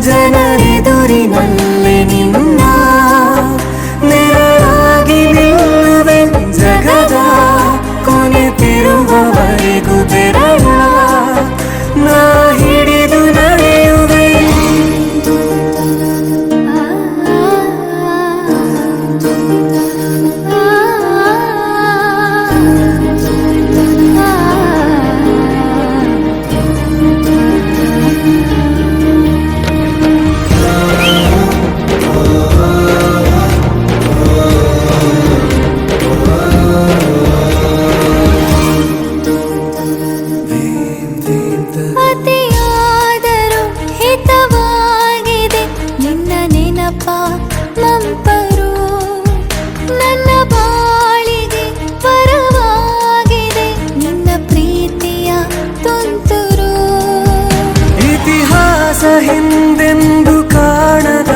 ಜನರೆದುರಿನಲ್ಲಿ ನಿನ್ನ ನೆರಳಾಗಿ ನಿಲ್ಲುವೆ ಜಗದ ಕೊನೆತಿರುವವರೆಗೂ ಬೆರಳ ನಾ ಹಿಡಿದು ನಡೆಯುವೆ. ಹಿಂದೆಂದು ಕಾಣದ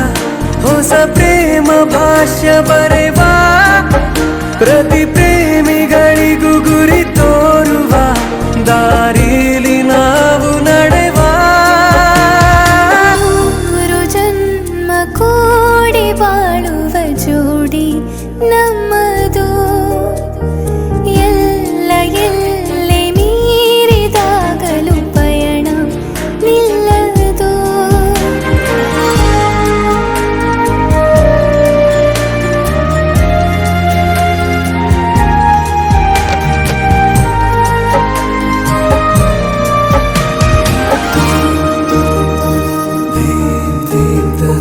ಹೊಸ ಪ್ರೇಮ ಭಾಷ್ಯ ಬರೆವ ಪ್ರತಿ ಪ್ರೇಮಿಗಳಿಗೂ ಗುರಿ ತೋರುವ ದಾರಿಲಿ ನಾವು ನಡೆವ. ಮೂರು ಜನ್ಮ ಕೂಡಿ ಬಾಳುವ ಜೋಡಿ ನಮ್ಮದು. ಎಲ್ಲ ಎಲ್ಲೆ ಮೀರಿದಾಗಲೂ ಪಯಣ ನಿಲ್ಲದು.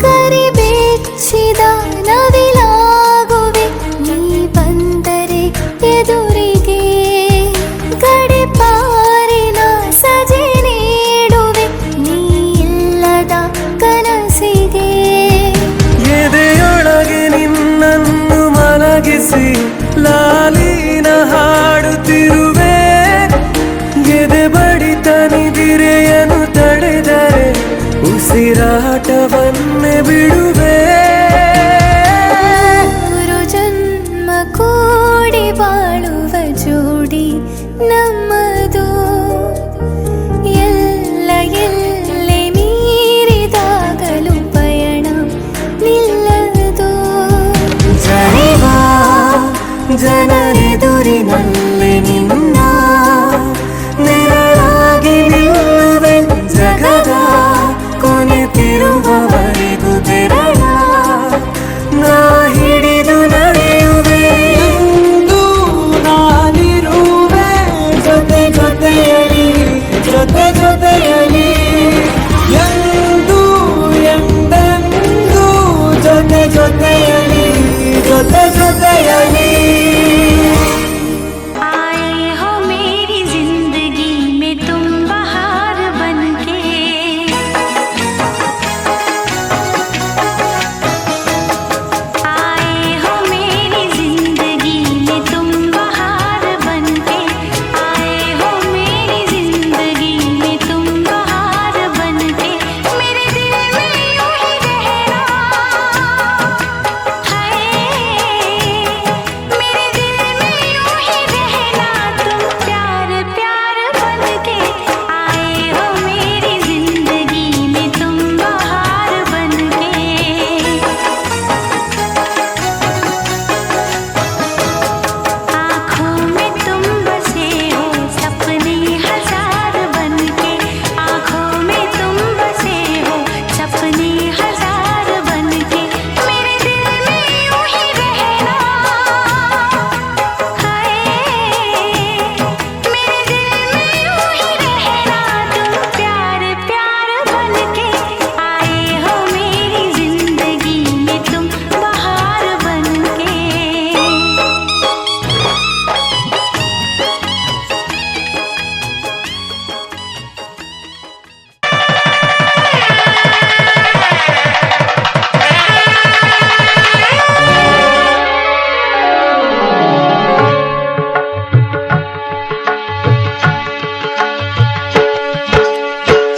ಕರಿಬೆಚ್ಚಿದ ನವಿಲಾಗುವೆ ನೀ ಬಂದರೆ ಎದುರಿಗೆ. ಗಡಿಪಾರಿನ ಸಜೆ ನೀಡುವೆ ನೀ ಇಲ್ಲದ ಕನಸಿಗೆ. ಎದೆಯೊಳಗೆ ನಿನ್ನನ್ನು ಮಲಗಿಸಿ ಲಾಲಿನ ಹಾಡುತ್ತಿರುವೆ. ಎದೆ ಬಡಿತ ನಿದಿರೆಯನ್ನು ತಡೆದರೆ ಉಸಿರಾಟವನ್ನೇ ಬಿಡುವೆ. ಮೂರು ಜನ್ಮ ಕೂಡಿ ಬಾಳುವ ಜೋಡಿ ನಮ್ಮದು. ಎಲ್ಲ ಎಲ್ಲೆ ಮೀರಿದಾಗಲೂ ಪಯಣ ನಿಲ್ಲದು. ಜರಿವ ಜನರೆದುರಿನಲ್ಲಿ ನಿನ್ನ ನೆರಳಾಗಿ ನಿಲ್ಲುವೆ ಜಗದ ಕೊನೆತಿರುವವರೆಗೂ ಬೆರಳ ನಾ ಹಿಡಿದು ನಡೆಯುವೆ. ಎಂದು ನಾನಿರುವೆ ಜೊತೆ ಜೊತೆಯಲಿ ಜೊತೆ ಜೊತೆಯಲಿ ಎಂದು ಎಂದೆಂದು ಜೊತೆ ಜೊತೆಯಲಿ ಜೊತೆ ಜೊತೆಯಲಿ.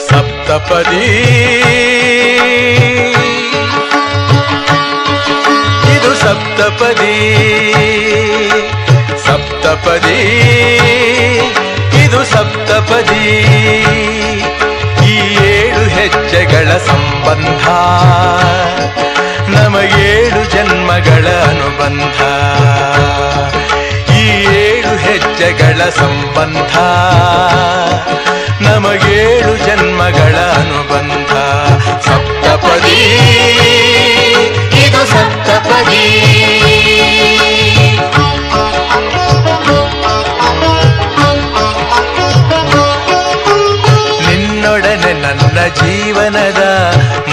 ಸಪ್ತಪದಿ ಇದು ಸಪ್ತಪದಿ ಸಪ್ತಪದಿ ಇದು ಸಪ್ತಪದಿ. ಈ 7 ಹೆಜ್ಜೆಗಳ ಹೆಜ್ಜೆಗಳ ಸಂಬಂಧ ನಮಗೇಳು ಜನ್ಮಗಳ ಅನುಬಂಧ. ಈ 7 ಹೆಜ್ಜೆಗಳ ಸಂಬಂಧ ನಮಗೇಳು ಜನ್ಮಗಳ ಅನುಬಂಧ. ಸಪ್ತಪದಿ ಇದು ಸಪ್ತಪದಿ. ನಿನ್ನೊಡನೆ ನನ್ನ ಜೀವನದ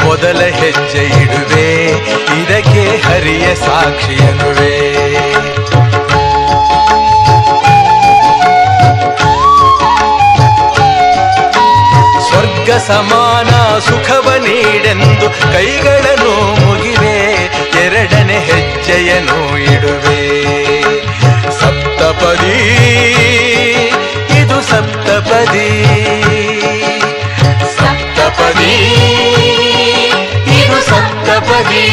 ಮೊದಲ ಹೆಜ್ಜೆ ಇಡುವೆ, ಇದಕ್ಕೆ ಹರಿಯ ಸಾಕ್ಷಿಯನುವೆ. ಸ್ವರ್ಗ ಸಮಾನ ಸುಖವ ನೀಡೆಂದು ಕೈಗಳನ್ನು ಮುಗಿವೆ, 2ನೇ ಹೆಜ್ಜೆಯನ್ನು ಇಡುವೆ. ಸಪ್ತಪದಿ ಇದು ಸಪ್ತಪದಿ. ಸಪ್ತಪದಿ ಇದು ಸಪ್ತಪದಿ.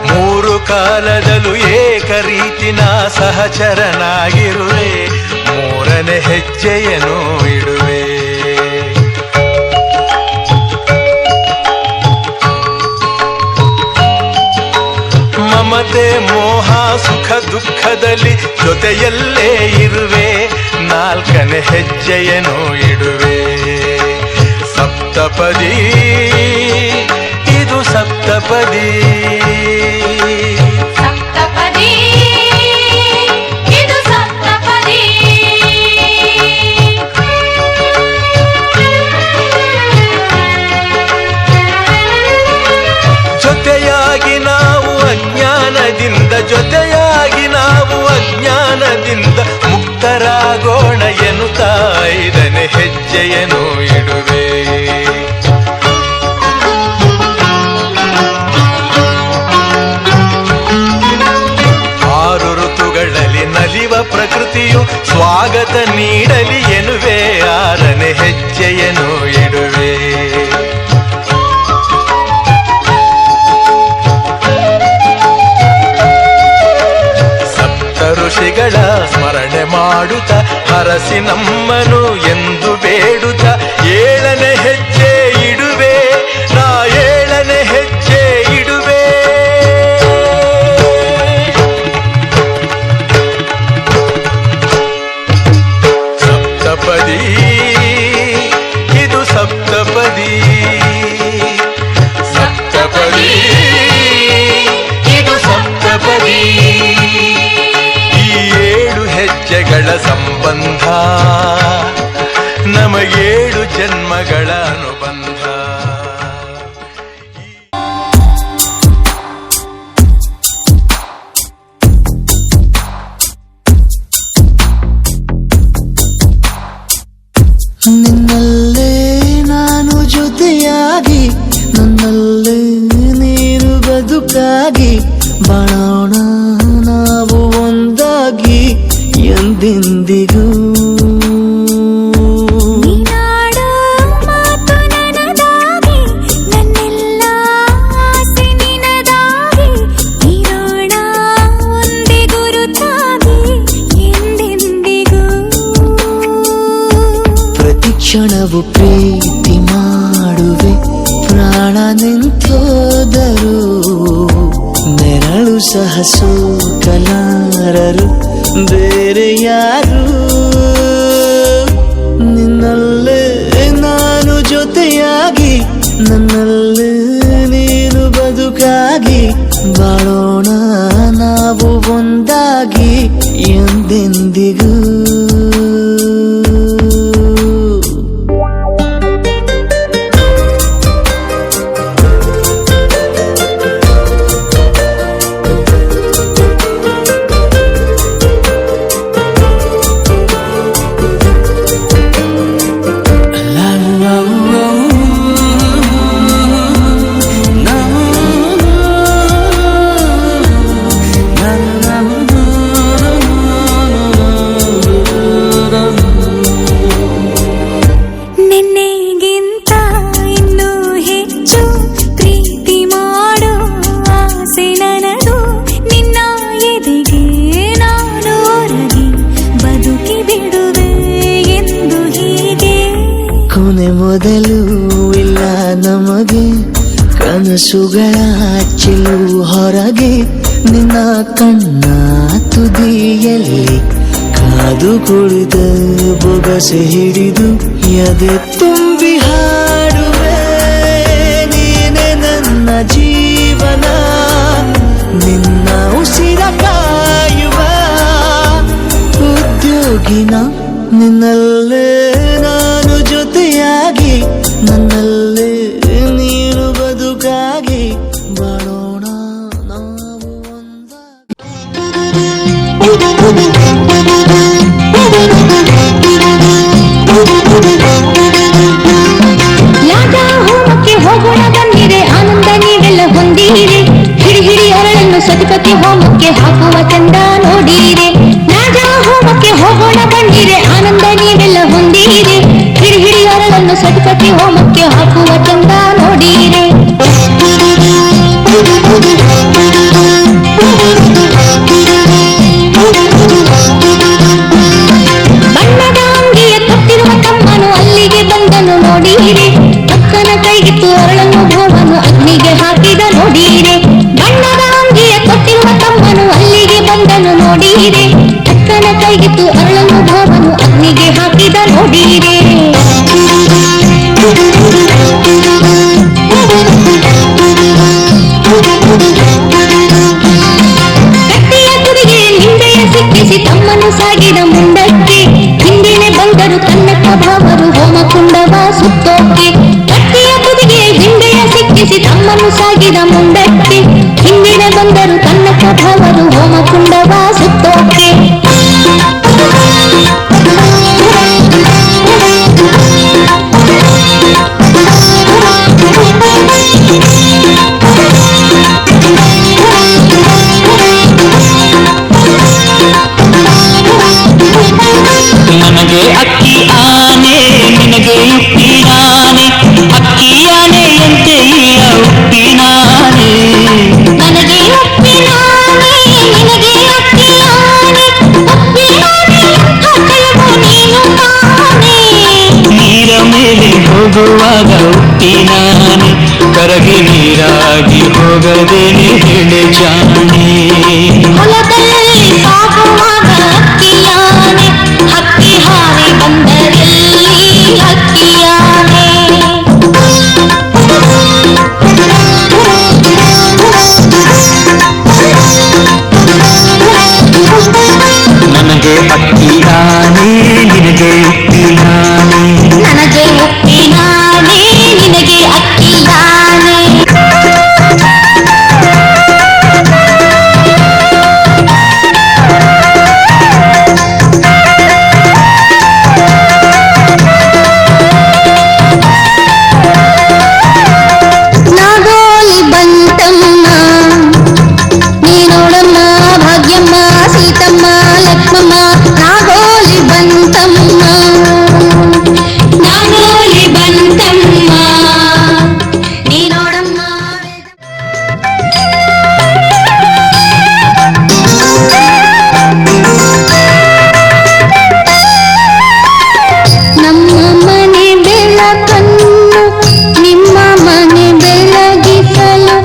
ಮೂರು ಕಾಲದಲ್ಲೂ ಏಕರೀತಿನ ಸಹಚರನಾಗಿರುವೆ, 3ನೇ ಹೆಜ್ಜೆಯನ್ನು ಇಡುವೆ. ಮಮತೆ ಮೋಹ ಸುಖ ದುಃಖದಲ್ಲಿ ಜೊತೆಯಲ್ಲೇ ಇರುವೆ, 4ನೇ ಹೆಜ್ಜೆಯನ್ನು ಇಡುವೆ. ಸಪ್ತಪದಿ ಇದು ಸಪ್ತಪದಿ. ಸಪ್ತಪದಿ ಇದು ಸಪ್ತಪದಿ. ಜೊತೆಯಾಗಿ ನಾವು ಅಜ್ಞಾನದಿಂದ ಮುಕ್ತರಾಗೋಣ ಎನ್ನುತ್ತಾ 5ನೇ ಹೆಜ್ಜೆಯನ್ನು ಇಡುವೆ. 6 ಋತುಗಳಲ್ಲಿ ನಲಿವ ಪ್ರಕೃತಿಯು ಸ್ವಾಗತ ನೀಡಲಿ ಎನ್ನುವೆ, 6ನೇ ಹೆಜ್ಜೆಯನ್ನು ಇಡುವೆ. ಋಷಿಗಳ ಸ್ಮರಣೆ ಮಾಡುತ್ತ ಹರಸಿ ನಮ್ಮನು ಎಂದು ಬೇಡುತ್ತ 7ನೇ ಹೆಜ್ಜೆ ಇಡುವೆ, ನಾ 7ನೇ ಹೆಜ್ಜೆ ಇಡುವೆ. ಸಪ್ತಪದಿ ಇದು ಸಪ್ತಪದಿ. ಸಪ್ತಪದಿ ಇದು ಸಪ್ತಪದಿ. 7 ಹೆಜ್ಜೆಗಳ ಸಂಬಂಧ ನಮಗೇಳು ಜನ್ಮಗಳ ಅನುಬಂಧ. ನಿನ್ನಲ್ಲೇ ನಾನು ಜೊತೆಯಾಗಿ, ನನ್ನಲ್ಲೇ ನೀನು ಬದುಕಾಗಿ, ಬಾಳೋಣ ನಾವು ಒಂದಾಗಿ ಎಂದೆಂದಿಗೂ. ನೀನಾಡೋ ಮಾತು ನನದಾಗಿ, ನನ್ನೆಲ್ಲ ಆಸೆ ನಿನದಾಗಿ, ಇರೋಣ ಒಂದೇ ಗುರುತಾಗಿ ಎಂದೆಂದಿಗೂ. ಪ್ರತಿ ಕ್ಷಣವು ಪ್ರೀತಿ ಮಾಡುವೆ, ಪ್ರಾಣ ನಿಂತೋದರು ನೆರಳು ಸಹ ಸೋಕಲಾರರು ಬೇರೆ ಯಾರು. ನಿನ್ನಲ್ಲೇ ನಾನು ಜೊತೆಯಾಗಿ, ನನ್ನಲ್ಲೇ ನೀನು ಬದುಕಾಗಿ, ಬಾಳೋಣ ನಾವು ಒಂದಾಗಿ ಎಂದೆಂದಿಗೂ. ಕನಸುಗಳ ಚೆಲು ಹೊರಗೆ ನಿನ್ನ ಕಣ್ಣ ತುದಿಯಲ್ಲಿ ಕಾದು ಕುಳಿತ ಬೊಗಸೆ ಹಿಡಿದು ಎದೆ ತುಂಬಿ ಹಾಡುವೆ ನೀನೆ ನನ್ನ ಜೀವನ ನಿನ್ನ ಉಸಿರ ಕಾಯುವ ಉದ್ಯೋಗಿನ ನಿನ್ನಲ್ಲೇ ನಾನು ಜೊತೆಯಾಗಿ ನನ್ನಲ್ಲೇ ನೀನು ಬದುಕಾಗಿ ಬಾಳೋಣ ನಾವು ಯಾಗ ಹೋಮಕ್ಕೆ ಹೋಗೋಣ ಬನ್ನಿರೆ ಆನಂದ ನೀವೆಲ್ಲ ಹೊಂದಿರೆ ಹಿಡಿ ಹಿಡಿ ಅರಳನ್ನು ಸತಿಪತಿ ಹೋಮಕ್ಕೆ ಹಾಕುವ ಚಂದ ನೋಡಿರೆ ಯಾಗ ಹೋಮಕ್ಕೆ ಹೋಗೋಣ ಬನ್ನಿರೆ ಆನಂದ ನೀವೆಲ್ಲ ಹೊಂದಿರೆ ಹಿಡಿ ಹಿಡಿ ಅರಳನ್ನು ಸತಿಪತಿ ಹೋಮಕ್ಕೆ ಹಾಕುವ ಚಂದ ನೋಡಿರೆ ಬಣ್ಣದ ಅಂಗಿಯ ತೊಟ್ಟಿರುವ ತಮ್ಮನು ಅಲ್ಲಿಗೆ ಬಂದನು ನೋಡಿರೆ ಅಕ್ಕನ ಕೈಗಿತ್ತು ಅರಳನ್ನು ಹೋಮನು ಅಗ್ನಿಗೆ ಹಾಕಿದ ನೋಡಿರೆ ಬಣ್ಣದ ಅಂಗಿಯ ತೊಟ್ಟಿರುವ ತಮ್ಮನು ಅಲ್ಲಿಗೆ ಬಂದನು ನೋಡಿರೆ ಅಕ್ಕನ ಕೈಗಿತ್ತು ಅರಳನ್ನು ಹೋಮನು ಅಗ್ನಿಗೆ ಹಾಕಿದ ನೋಡಿರೆ ಕಟ್ಟಿಯ ತುದಿಗೆ ನಿಂಬೆಯ ಸಿಕ್ಕಿಸಿ ತಮ್ಮನು ಸಾಗಿದ ಮುಂದಕ್ಕೆ ಹಿಂದಿನೆ ಬಂದರು ತನ್ನಕ್ಕ ಭಾವರು ಹೋಮ ಕುಂಡವ ಸುತ್ತೋಕೆ ಕಟ್ಟಿಯ ತುದಿಗೆ ನಿಂಬೆಯ ಸಿಕ್ಕಿಸಿ ತಮ್ಮನು ಸಾಗಿದ ಮುಂದಕ್ಕೆ ಹಿಂದಿನೆ ಬಂದರು ತನ್ನಕ್ಕ ಭಾವರು ಹೋಮ ಕುಂಡವ ಸುತ್ತೋಕೆ ನನಗೆ ಅಕ್ಕಿ ಆನೆ ನಿನಗೆ ಉಪ್ಪಿ ನಾನೆ ಅಕ್ಕಿ ಆನೆಯಂತೆ ಇಲ್ಲ ಉಪ್ಪಿ ನಾನೆ ನನಗೆ ಒಪ್ಪಿನಾನೆ ನಿನಗೆ ಅಪ್ಪಿಯಾನೆ ಒಪ್ಪಿನಾನೆ ಹಕ್ಕಲವು ನೀನು ತಾನೆ ನೀರ ಮೇಲೆ ಹೋಗುವಾಗ ಉಪ್ಪಿ ನಾನೆ ಕರಗಿ ನೀರಾಗಿ ಹೋಗದೇನೆ ಹೇಳೆ ಜಾನೆ ಹೊಲದಲ್ಲಿ ಸಾಗುವಾಗ ಅಕ್ಕಿಯಾನೆ ಹಕ್ಕಿ ಹಾರಿ ಬಂದರಲ್ಲಿ ಅಕ್ಕಿಯಾನೆ ನನಗೆ ಅಕ್ಕಿ ಆನೆ ನಿನಗೆ ಉಪ್ಪಿ ನಾನೆ ನನಗೆ ಒಪ್ಪಿನಾನೆ ನಿನಗೆ ಅಕ್ಕಿಯಾನೆ ನಾಗೋಲಿ ಬಂತಮ್ಮ ನೀನೋಡಮ್ಮ ಭಾಗ್ಯಮ್ಮ ಸೀತಮ್ಮ ಲಕ್ಷ್ಮಮ್ಮ ನಾಗೋಲಿ ಬಂತಮ್ಮ ನಾಗೋಲಿ ಬಂತಮ್ಮ ನೀನೋಡಮ್ಮ ನಮ್ಮ ಮನೆ ಬೆಳಕನ್ನು ನಿಮ್ಮ ಮನೆ ಬೆಳಗಿಸಲು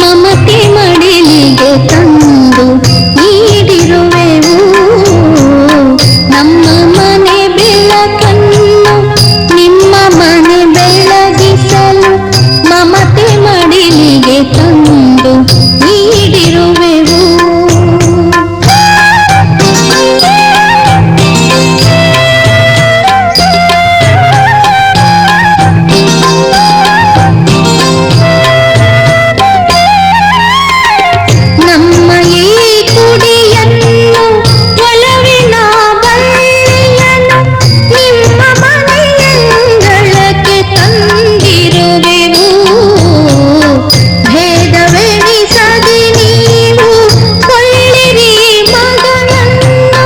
ಮಮತೆ ಮಡಿಲಿಗೆ ತಂದು ನೀಡಿರುವೆವು ನಮ್ಮ ಮನೆ ಬೆಳಕನ್ನು ನಿಮ್ಮ ಮನೆ ಬೆಳಗಿಸಲು ಮಮತೆ ಮಡಿಲಿಗೆ ತಂದು ನೀಡಿರುವೆವು ನಮ್ಮ ಈ ಕುಡಿಯನ್ನು ಒಲವಿನ ಬಳ್ಳಿಯನ್ನು ನಿಮ್ಮ ಮನೆಯಂಗಳಕ್ಕೆ ತಂದಿರುವೆವು ಭೇದವೆಣಿಸದೆ ನೀವು ಕೊಳ್ಳಿರಿ ಮಗನನ್ನು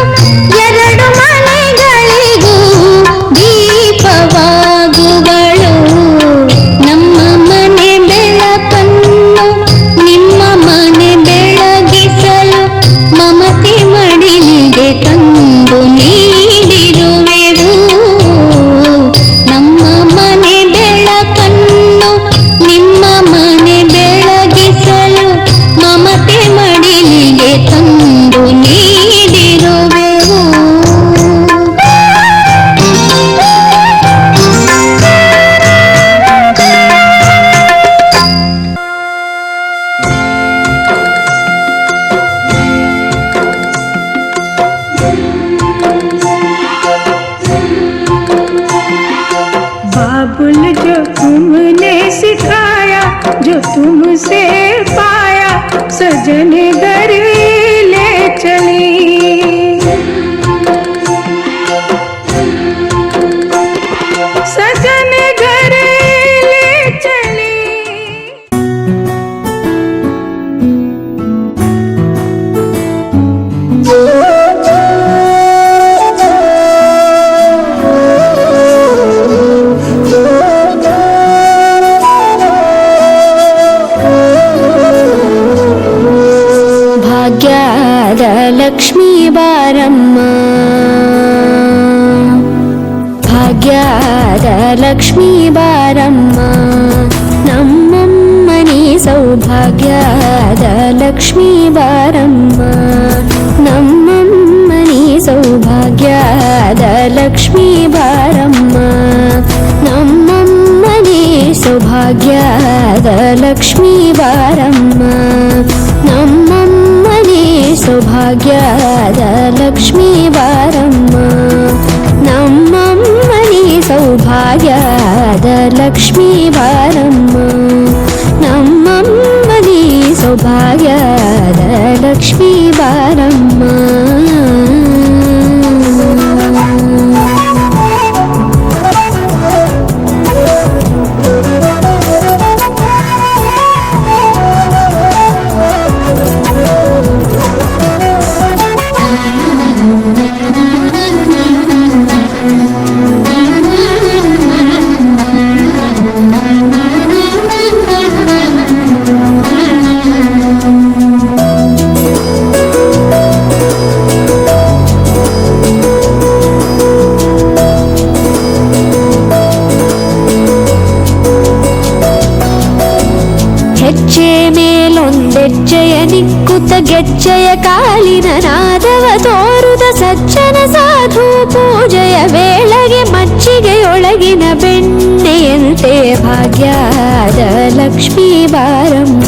ಎರಡು ಮನೆಗಳಿಗೂ ದೀಪವಾಗುವಳು ನಮ್ಮ ಮನೆ ಬೆಳಕನ್ನು ನಿಮ್ಮ ಮನೆ ಬೆಳಗಿಸಲು ಮಮತೆ ಮಡಿಲಿಗೆ ತಂದು ನೀಡಿರುವೆವು ನಮ್ಮ ಮನೆ ಬೆಳಕನ್ನು ನಿಮ್ಮ ಮನೆ ಬೆಳಗಿಸಲು ಎಂದು ನೀಡಿರುವೆವು. बाबुल जो तुमने सिखाया, जो तुमसे पाया, सजन घर ले चली। सजन घर ले चली। ಭಾಗ್ಯದ ಲಕ್ಷ್ಮೀ ಬಾರಮ್ಮ, ಭಾಗ್ಯದ ಲಕ್ಷ್ಮೀ ಬಾರಮ್ಮ, ನಮ್ಮಮ್ಮನಿ ಸೌಭಾಗ್ಯದ ಲಕ್ಷ್ಮೀ ಬಾರಮ್ಮ, ನಮ್ಮಮ್ಮನಿ ಸೌಭಾಗ್ಯದ ಲಕ್ಷ್ಮೀ ಬಾರಮ್ಮ, ನಮ್ಮಮ್ಮನಿ ಸೌಭಾಗ್ಯದ ಲಕ್ಷ್ಮೀ ಬಾರಮ್ಮ, ನಮ್ಮಮ್ಮನಿ ಸೌಭಾಗ್ಯದ ಲಕ್ಷ್ಮೀ ಬಾರಮ್ಮ, ನಮ್ಮಮ್ಮನಿ ಸೌಭಾಗ್ಯದ ಲಕ್ಷ್ಮೀ ಬಾರಮ್ಮ, ನಮ್ಮಮ್ಮನಿ ಸೌಭಾಗ್ಯದ ಲಕ್ಷ್ಮೀ ಬಾರಮ್ಮ. ಹೆಜ್ಜೆ ಮೇಲೊಂದೆಜ್ಜೆಯ ನಿಕ್ಕುತ್ತ ಗೆಜ್ಜೆಯ ಕಾಲಿನ ನಾದವ ತೋರುದ ಸಜ್ಜನ ಸಾಧು ಪೂಜೆಯ ವೇಳೆಗೆ ಮಜ್ಜಿಗೆಯೊಳಗಿನ ಬೆಣ್ಣೆಯಂತೆ ಭಾಗ್ಯದ ಲಕ್ಷ್ಮೀ ಬಾರಮ್ಮ.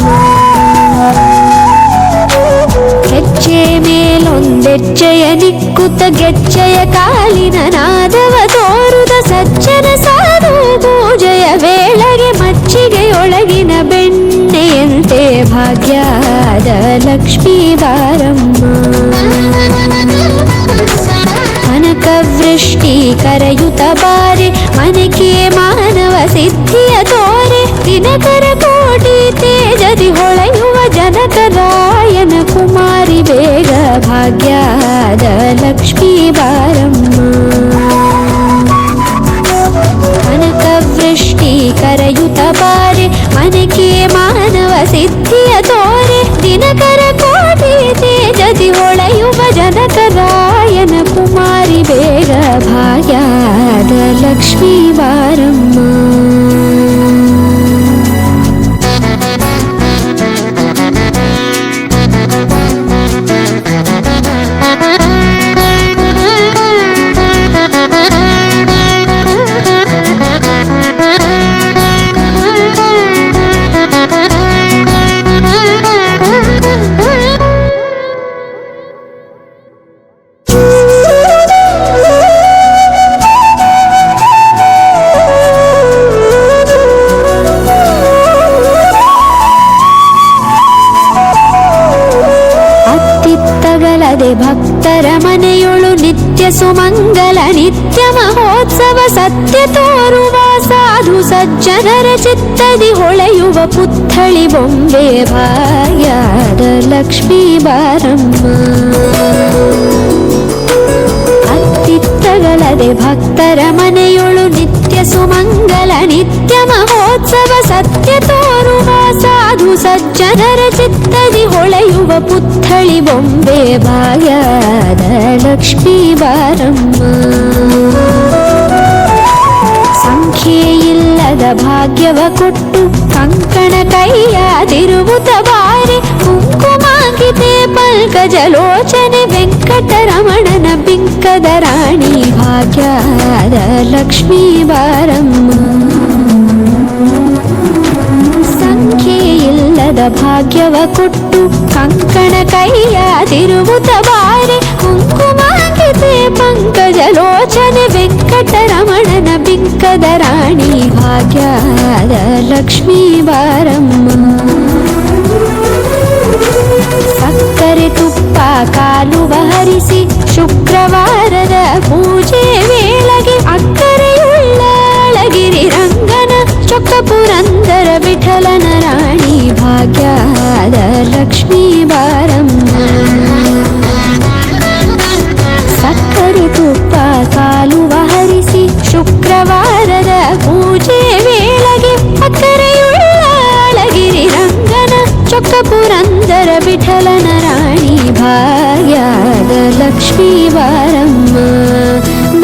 ಹೆಜ್ಜೆ ಮೇಲೊಂದೆಜ್ಜೆಯ ನಿಕ್ಕುತ್ತ ಗೆಜ್ಜೆಯ ಕಾಲಿನ ನಾದವ ತೋರುದ ಸಜ್ಜನ ಸಾಧು ಪೂಜೆಯ ವೇಳೆಗೆ ಮಜ್ಜಿಗೆಯೊಳಗಿನ ಬೆಣ್ಣೆಯಂತೆ ಭಾಗ್ಯದ ಲಕ್ಷ್ಮೀ ಬಾರಮ್ಮ. ಕನಕವೃಷ್ಟಿ ಕರೆಯುತ್ತ ಬಾರೆ ಮನಕೆ ಮಾನವ ಸಿದ್ಧಿಯ ತೋರೆ, ದಿನಕರ ಕೋಟಿ ತೇಜದಿ ಹೊಳೆಯುವ ಜನಕರಾಯನ ಕುಮಾರಿ ಬೇಗ ಭಾಗ್ಯದ ಲಕ್ಷ್ಮೀ ಬಾರಮ್ಮ. ಕನಕವೃಷ್ಟಿ ಕರೆಯುತ್ತ ಬಾರೆ ಮನಕೆ ಮಾನವ ಸಿದ್ಧಿಯ ತೋರೆ, ದಿನಕರ ಕೋಟಿ ತೇಜದಿ ಹೊಳೆಯುವ ಜನಕರಾಯನ ಕುಮಾರಿ ಬೇಗ ಭಾಗ್ಯದ ಲಕ್ಷ್ಮೀ ಬಾರಮ್ಮ. ಭಕ್ತರ ಮನೆಯೊಳು ನಿತ್ಯ ಸುಮಂಗಲ ನಿತ್ಯ ಮಹೋತ್ಸವ ಸತ್ಯ ತೋರುವ ಸಾಧು ಸಜ್ಜನರ ಚಿತ್ತದಿ ಹೊಳೆಯುವ ಪುತ್ಥಳಿ ಬೊಂಬೆ ಭಾಗ್ಯದ ಲಕ್ಷ್ಮೀ ಬಾರಮ್ಮ. ಅತ್ತಿತ್ತಗಳದೆ ಭಕ್ತರ ಮನೆಯೊಳು ನಿತ್ಯ ಸುಮಂಗಲ ನಿತ್ಯ ಮಹೋತ್ಸವ ಸತ್ಯ ತೋರುವ ಸಾಧು ಸಜ್ಜನರ ಚಿತ್ತದಿ ಹೊಳೆಯುವ ಪುತ್ಥಳಿ ಬೊಂಬೆ ಭಾಗ್ಯದ ಲಕ್ಷ್ಮೀ ಬಾರಮ್ಮ. ಸಂಖ್ಯೆಯಿಲ್ಲದ ಭಾಗ್ಯವ ಕೊಟ್ಟು ಕಂಕಣ ಕೈಯಾದಿರುವುದ ಬಾರೆ ಕುಂಕುಮಾಂಕಿತೆ ಪಂಕಜಲೋಚನೆ ವೆಂಕಟರಮಣನ ಬಿಂಕದ ರಾಣಿ ಭಾಗ್ಯದ ಲಕ್ಷ್ಮೀ ಬಾರಮ್ಮ. ಸಂಖ್ಯೆಯಿಲ್ಲದ ಭಾಗ್ಯವ ಕೊಟ್ಟು ಕಂಕಣ ಕೈಯಾದಿರುವುದ ಬಾರೆ ಕುಂಕುಮಾಂಕಿತೆ ಪಂಕಜಲೋಚನೆ ವೆಂಕಟರಮಣನ ಬಿಂಕದ ರಾಣಿ ಭಾಗ್ಯದ ಲಕ್ಷ್ಮೀ ಬಾರಮ್ಮ. ಸಕ್ಕರೆ ತುಪ್ಪ ಕಾಲುವ ಹರಿಸಿ ಶುಕ್ರವಾರದ ಪೂಜೆ ವೇಳೆಗೆ ಅಕ್ಕರೆಯುಳ್ಳ ಅಳಗಿರಿ ರಂಗನ ಚೊಕ್ಕ ಪುರಂದರ ವಿಠಲನ ರಾಣಿ ಭಾಗ್ಯದ ಲಕ್ಷ್ಮೀ ಬಾರಮ್ಮ. ಸಕ್ಕರೆ ತುಪ್ಪ ಕಾಲುವ ಹರಿಸಿ ಶುಕ್ರವಾರದ ಪೂಜೆ ವೇಳೆಗೆ ಅಕ್ಕರೆಯುಳ್ಳ ಅಳಗಿರಿ ರಂಗನ ಚೊಕ್ಕ ಪುರಂದರ ವಿಠಲನ ರಾಣಿ ಭಾಗ್ಯದ ಲಕ್ಷ್ಮೀ ಬಾರಮ್ಮ.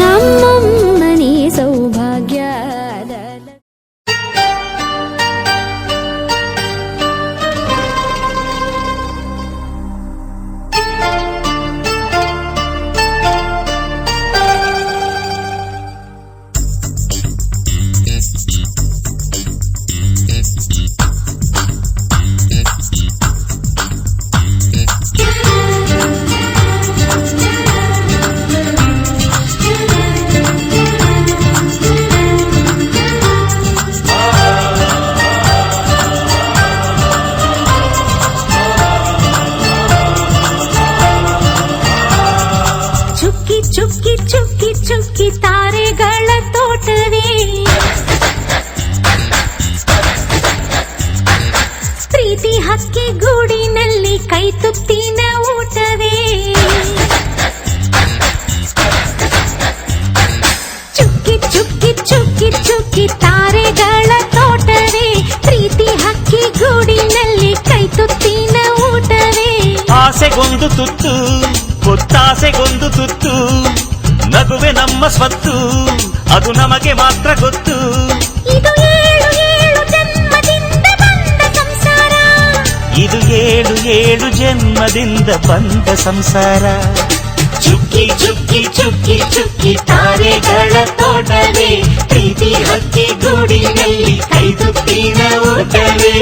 ನಮ್ಮಮ್ಮನಿ ಸೌಭಾಗ್ಯದ ಚುಕ್ಕಿ ತಾರೆಗಳ ತೋಟವೇ ಪ್ರೀತಿ ಹಕ್ಕಿ ಗೂಡಿನಲ್ಲಿ ಕೈ ತುತ್ತಿನ ಊಟವೇ. ಚುಕ್ಕಿ ಚುಕ್ಕಿ ಚುಕ್ಕಿ ಚುಕ್ಕಿ ತಾರೆಗಳ ತೋಟವೇ ಪ್ರೀತಿ ಹಕ್ಕಿ ಗೂಡಿನಲ್ಲಿ ಕೈ ತುತ್ತಿನ ಊಟವೇ. ಆಸೆಗೊಂದು ತುತ್ತು ಒತ್ತಾಸೆಗೊಂದು ತುತ್ತು ನಗುವೆ ನಮ್ಮ ಸ್ವತ್ತು ಅದು ನಮಗೆ ಮಾತ್ರ ಗೊತ್ತು. ಇದು ಏಳು ಏಳು ಜನ್ಮದಿಂದ ಬಂದ ಸಂಸಾರ. ಇದು ಏಳು ಏಳು ಜನ್ಮದಿಂದ ಬಂದ ಸಂಸಾರ. ಚುಕ್ಕಿ ಚುಕ್ಕಿ ಚುಕ್ಕಿ ಚುಕ್ಕಿ ತಾರೆಗಳ ತೋಟವೇ ಪ್ರೀತಿ ಹಕ್ಕಿ ಗೂಡಿನಲ್ಲಿ ಕೈ ತುತ್ತಿನ ಊಟವೇ.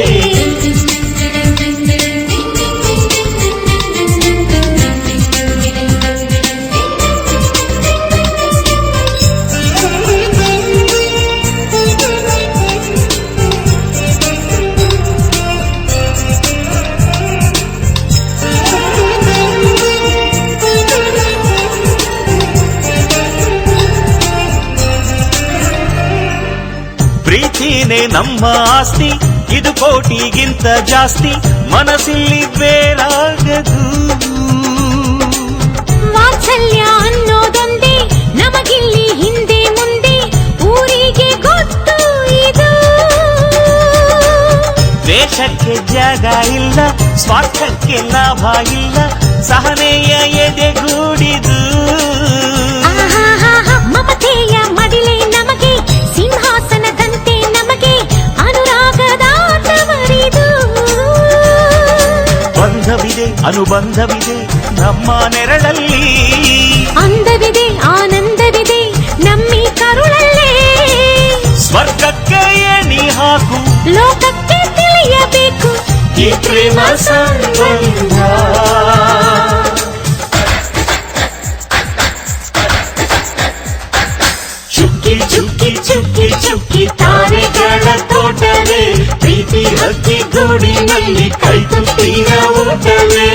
ಪ್ರೀತಿನೇ ನಮ್ಮ ಆಸ್ತಿ ಇದು ಕೋಟಿಗಿಂತ ಜಾಸ್ತಿ ಮನಸ್ಸಿಲ್ಲಿ ಬೇರಾಗದು. ವಾತ್ಸಲ್ಯ ಅನ್ನೋದೊಂದೇ ನಮಗಿಲ್ಲಿ ಹಿಂದೆ ಮುಂದೆ ಊರಿಗೆ ಗೊತ್ತು ಇದು. ದ್ವೇಷಕ್ಕೆ ಜಾಗ ಇಲ್ಲ ಸ್ವಾರ್ಥಕ್ಕೆ ಲಾಭ ಇಲ್ಲ ಸಹನೆಯ ಎದೆಗೂಡಿದು. ಮಮತೆಯ ಮಡಿಲೆ ನಮಗೆ ಸಿಂಹಾಸನದಂತೆ ನಮಗೆ ಅನುರಾಗದ ತವರಿದು. ಬಂಧವಿದೆ ಅನುಬಂಧವಿದೆ ನಮ್ಮ ನೆರಳಲ್ಲಿ ಅಂದವಿದೆ ಆನಂದವಿದೆ ನಮ್ಮಿ ಕರುಳಲ್ಲೇ. ಸ್ವರ್ಗಕ್ಕೆ ಎಣಿ ಹಾಕು ಲೋಕಕ್ಕೆ ತಿಳಿಯಬೇಕು ಈ ಪ್ರೇಮ ಸಂಬಂಧ. ಚುಕ್ಕಿ ಚುಕ್ಕಿ ಚುಕ್ಕಿ ಚುಕ್ಕಿ ತಾರೆಗಳ ತೋಟವೇ ಪ್ರೀತಿ ಹಕ್ಕಿ ಗೂಡಿನಲ್ಲಿ ಕೈ ತುತ್ತಿನ ಊಟವೇ.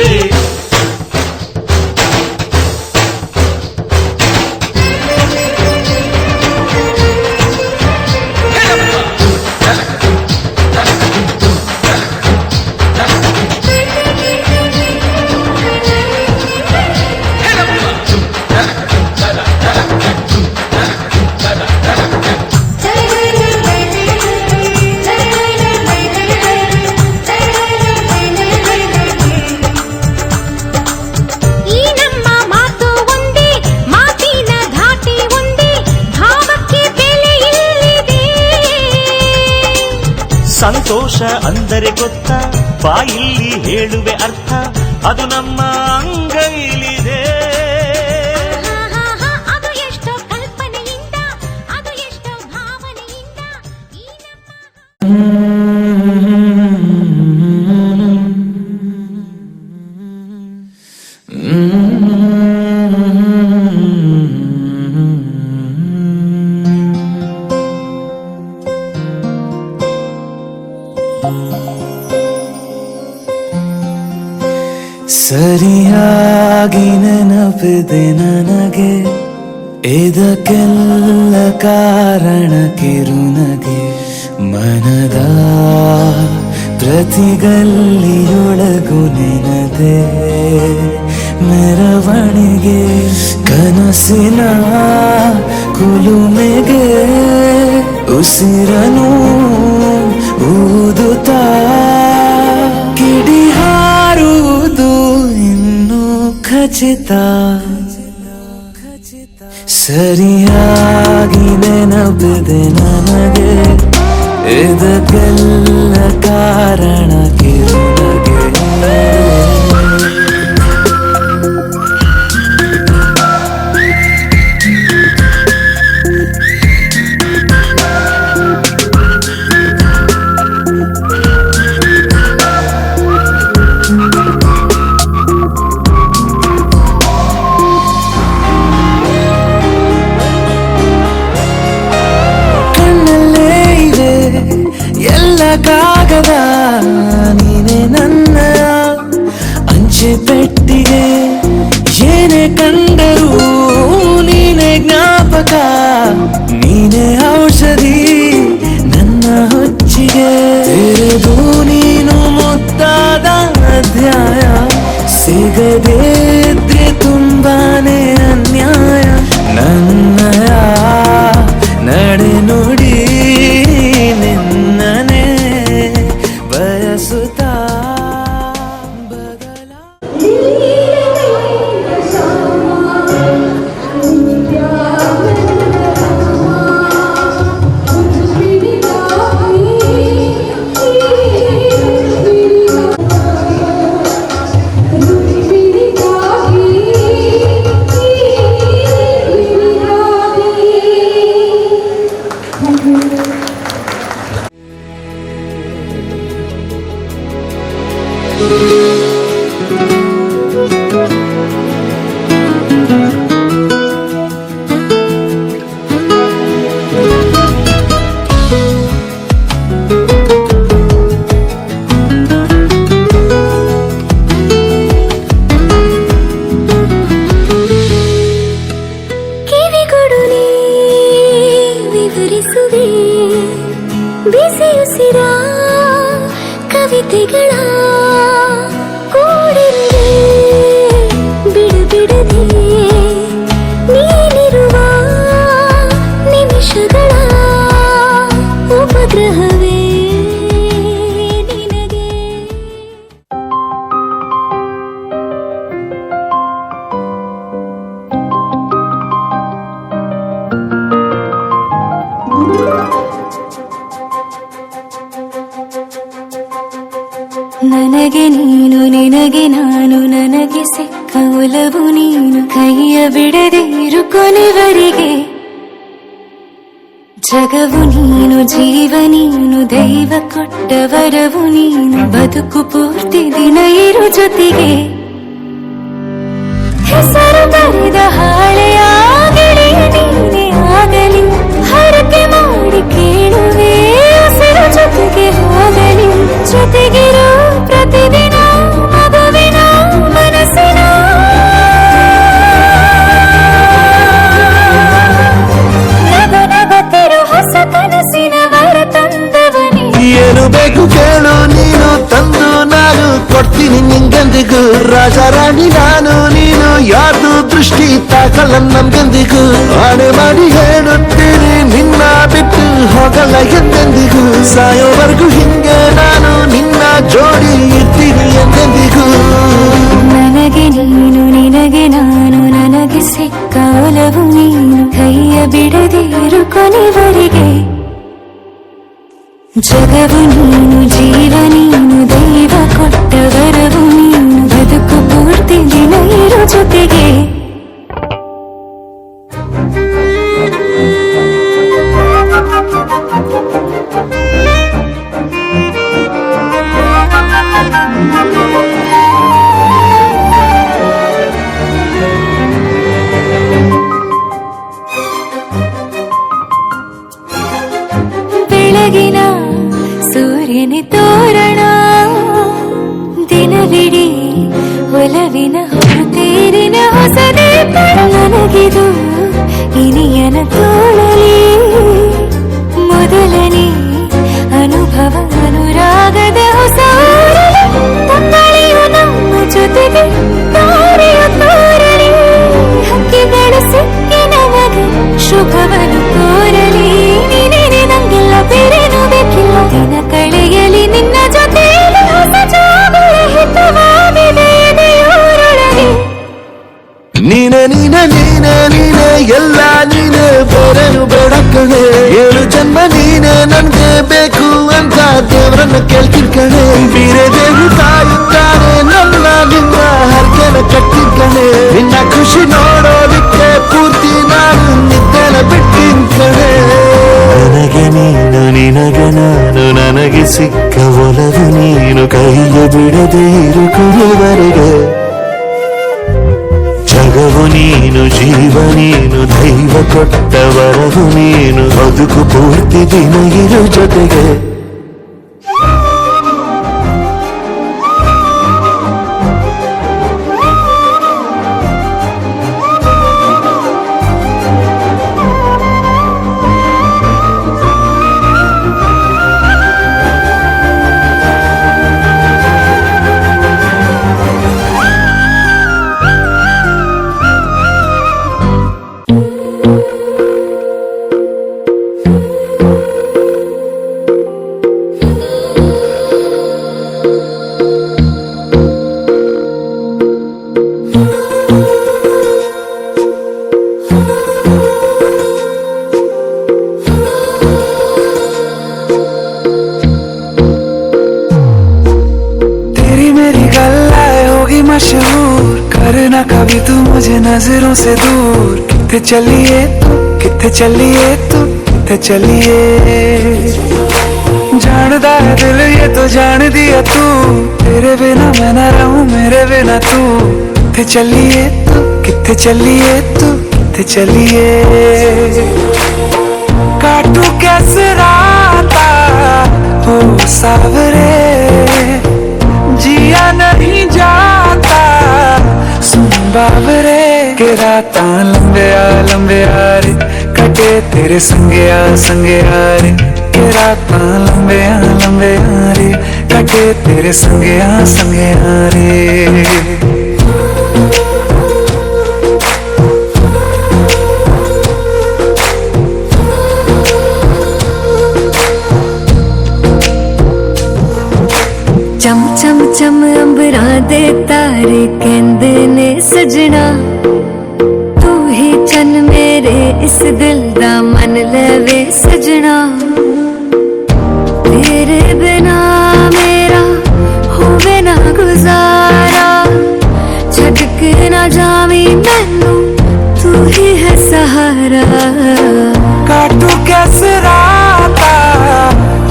ಸಂತೋಷ ಅಂದರೆ ಗೊತ್ತಾ ಬಾಯಿಲ್ಲಿ ಹೇಳುವೆ ಅರ್ಥ ಅದು ನಮ್ಮ ನೆನಪಿದೆ ನನಗೆ ಇದಕ್ಕೆಲ್ಲ ಕಾರಣ ಕಿರುನಗೆ ಮನದ ಪ್ರತಿಗಲ್ಲಿಯೊಳಗು ನೆನದೆ ಮೆರವಣಿಗೆ ಕನಸಿನ ಕುಲುಮೆಗೆ ಉಸಿರನು ಊದುತ್ತಾ ಕಿಡಿ ಹಾರುವುದು ಇನ್ನು ಖಚಿತ ಸರಿಯಾಗಿ ನೆನಪಿದೆ ನನಗೆ ಇದಕ್ಕೆಲ್ಲ ಕಾರಣ ಕಿರುನಗೆ ಕಾಗದ ನೀನೆ ನನ್ನ ಅಂಚೆ ಪೆಟ್ಟಿಗೆ ಏನೇ ಕಂಡರೂ ನೀನೆ ಜ್ಞಾಪಕ ನೀನೆ ಔಷಧಿ ನನ್ನ ಹೊಚ್ಚಿಗೆ ತೆರೆದು ನೀನು ಮುದ್ದಾದ ಅಧ್ಯಾಯ ಸಿಗದೇ ಇದ್ರೆ ತುಂಬಾನೇ ಅನ್ಯಾಯ ನನ್ನಯ ನಡೆ ನುಡಿ ನಿನ್ನನೆ ಬಯಸುತ್ತಾ ಬದಲ ಬಿಸಿಯುಸಿರ ಕವಿತೆಗಳ ಕೂಡಿರುವೆ ಬಿಡಬಿಡದೆ ನೀನಿರುವ ನಿಮಿಷಗಳ ಉಪಗ್ರಹವೇ ನಿನಗೆ ನನಗೆ ನೀನು ನಿನಗೆ ನಾನು ನನಗೆ ಸಿಕ್ಕ ಒಲವು ನೀನು ಕೈಯ ಬಿಡದೆ ಇರು ಕೊನೆವರೆಗೆ ಜಗವು ನೀನು ಜೀವ ನೀನು ದೈವ ಕೊಟ್ಟ ವರವು ನೀನು ಬದುಕು ಪೂರ್ತಿ ದಿನ ಇರು ಜೊತೆಗೆ ಹೆಸರು ಬರೆದ ಹಾಳೆಯಾಗಲಿ ನೀನೇ ಆಗಲಿ ಹರಕೆ ಮಾಡಿ ಕೇಳುವೆ ಹಸಿರು ಜೊತೆಗೆ ಹೋಗಲಿ ಜೊತೆಗಿರೋ ಪ್ರತಿದಿನ ಮಗುವಿನ ಮನಸ್ಸಿನ ನಗು ನಗುತ್ತಿರು ಹೊಸ ಕನಸಿನ ವರ ತಂದವನೇ ಏನು ಬೇಕು ಕೇಳು ನೀನು ತಂದು ನಾನು ಕೊಡ್ತೀನಿ ನಿಂಗೆಂದಿಗೂ ರಾಜ ರಾಣಿ ನಾನು ನೀನು ಯಾರ್ದು ದೃಷ್ಟಿ ತಾಕಲ್ಲ ನಮ್ಗೆಂದಿಗೂ ಆಣೆ ಮಾಡಿ ಹೇಳುತ್ತೀನಿ ನಿನ್ನ ಬಿಟ್ಟು ಹೋಗಲ್ಲ ಎಂದೆಂದಿಗೂ ಸಾಯೋವರೆಗೂ ಹಿಂಗೆ ನಾನು ನಿನ್ನ ಜೋಡಿ ಇರ್ತೀನಿ ಎಂದೆಂದಿಗೂ ನನಗೆ ನೀನು ನಿನಗೆ ನಾನು ನನಗೆ ಸಿಕ್ಕ ಒಲವು ನೀನು ಕೈಯ ಬಿಡದೆ ಇರು ಕೊನೆವರೆಗೆ ಜಗವು ನೀನು ಜೀವ ನೀನು ದೈವ ಕೊಟ್ಟ ವರವು ನೀನು ಬದುಕು ಪೂರ್ತಿ ದಿನ ಇರು ಜೊತೆಗೆ ಬೆಳಗಿನ ಸೂರ್ಯನೇ ತೋರಣ ನೀನೆ ನೀನೆ ನೀನೆ ನೀನೆ ಎಲ್ಲ ನೀನೆ ಬೇರೆನು ಬೇಡ ಕಣೆ 7 ಜನ್ಮ ನೀನೆ ನನ್ಗೆ ಬೇಕು ಅಂತ ದೇವರನ್ನ ಕೇಳ್ತೀನಿ ಕಣೆ ಬೇರೆ ದೇವ್ರು ಕಾಯುತ್ತಾನೆ ನನ್ನ ನಿನ್ನ ಹರಕೆನ ಕಟ್ಟಿನ ಕಣೆ ನಿನ್ನ ಖುಷಿ ನೋಡೋದಿಕ್ಕೆ ಪೂರ್ತಿ ನಾನು ನಿದ್ದೆನ ಬಿಟ್ಟಿನ ಕಣೆ ನನಗೆ ನೀನು ನಿನಗೆ ನಾನು ನನಗೆ ಸಿಕ್ಕ ಒಲವು ನೀನು ಕೈಯ ಬಿಡದೆ ಇರು ಕೊನೆವರೆಗೆ ಜಗವು ನೀನು ಜೀವ ನೀನು ದೈವ ಕೊಟ್ಟ ವರವು ನೀನು ಬದುಕು ಪೂರ್ತಿ ದಿನ ಇರು ಜೊತೆಗೆ मशहूर करना कभी तू मुझे नजरों से दूर कितने चलिए तू कितने चलिए तू कितने चलिए जानदा है दिल ये तो जान दिया तू तेरे बिना मैं न रहूं मेरे बिना तू कितने चलिए तू कितने चलिए तू कितने चलिए काटू कैसे राता हो सावरे जिया नहीं जाता सुन बाबरे के राता लंबे आ रे कटे तेरे संगे आ रे के राता लंबे आ रे कटे तेरे संगे आ रे चम चम चम अंबरा दे तारे कहंदे ने सजना तू ही चन मेरे इस दिल दा मन लवे सजना तेरे बिना मेरा होवे ना गुजारा छड़ के ना जावी मैनू तू ही है सहारा काटू कैसे राता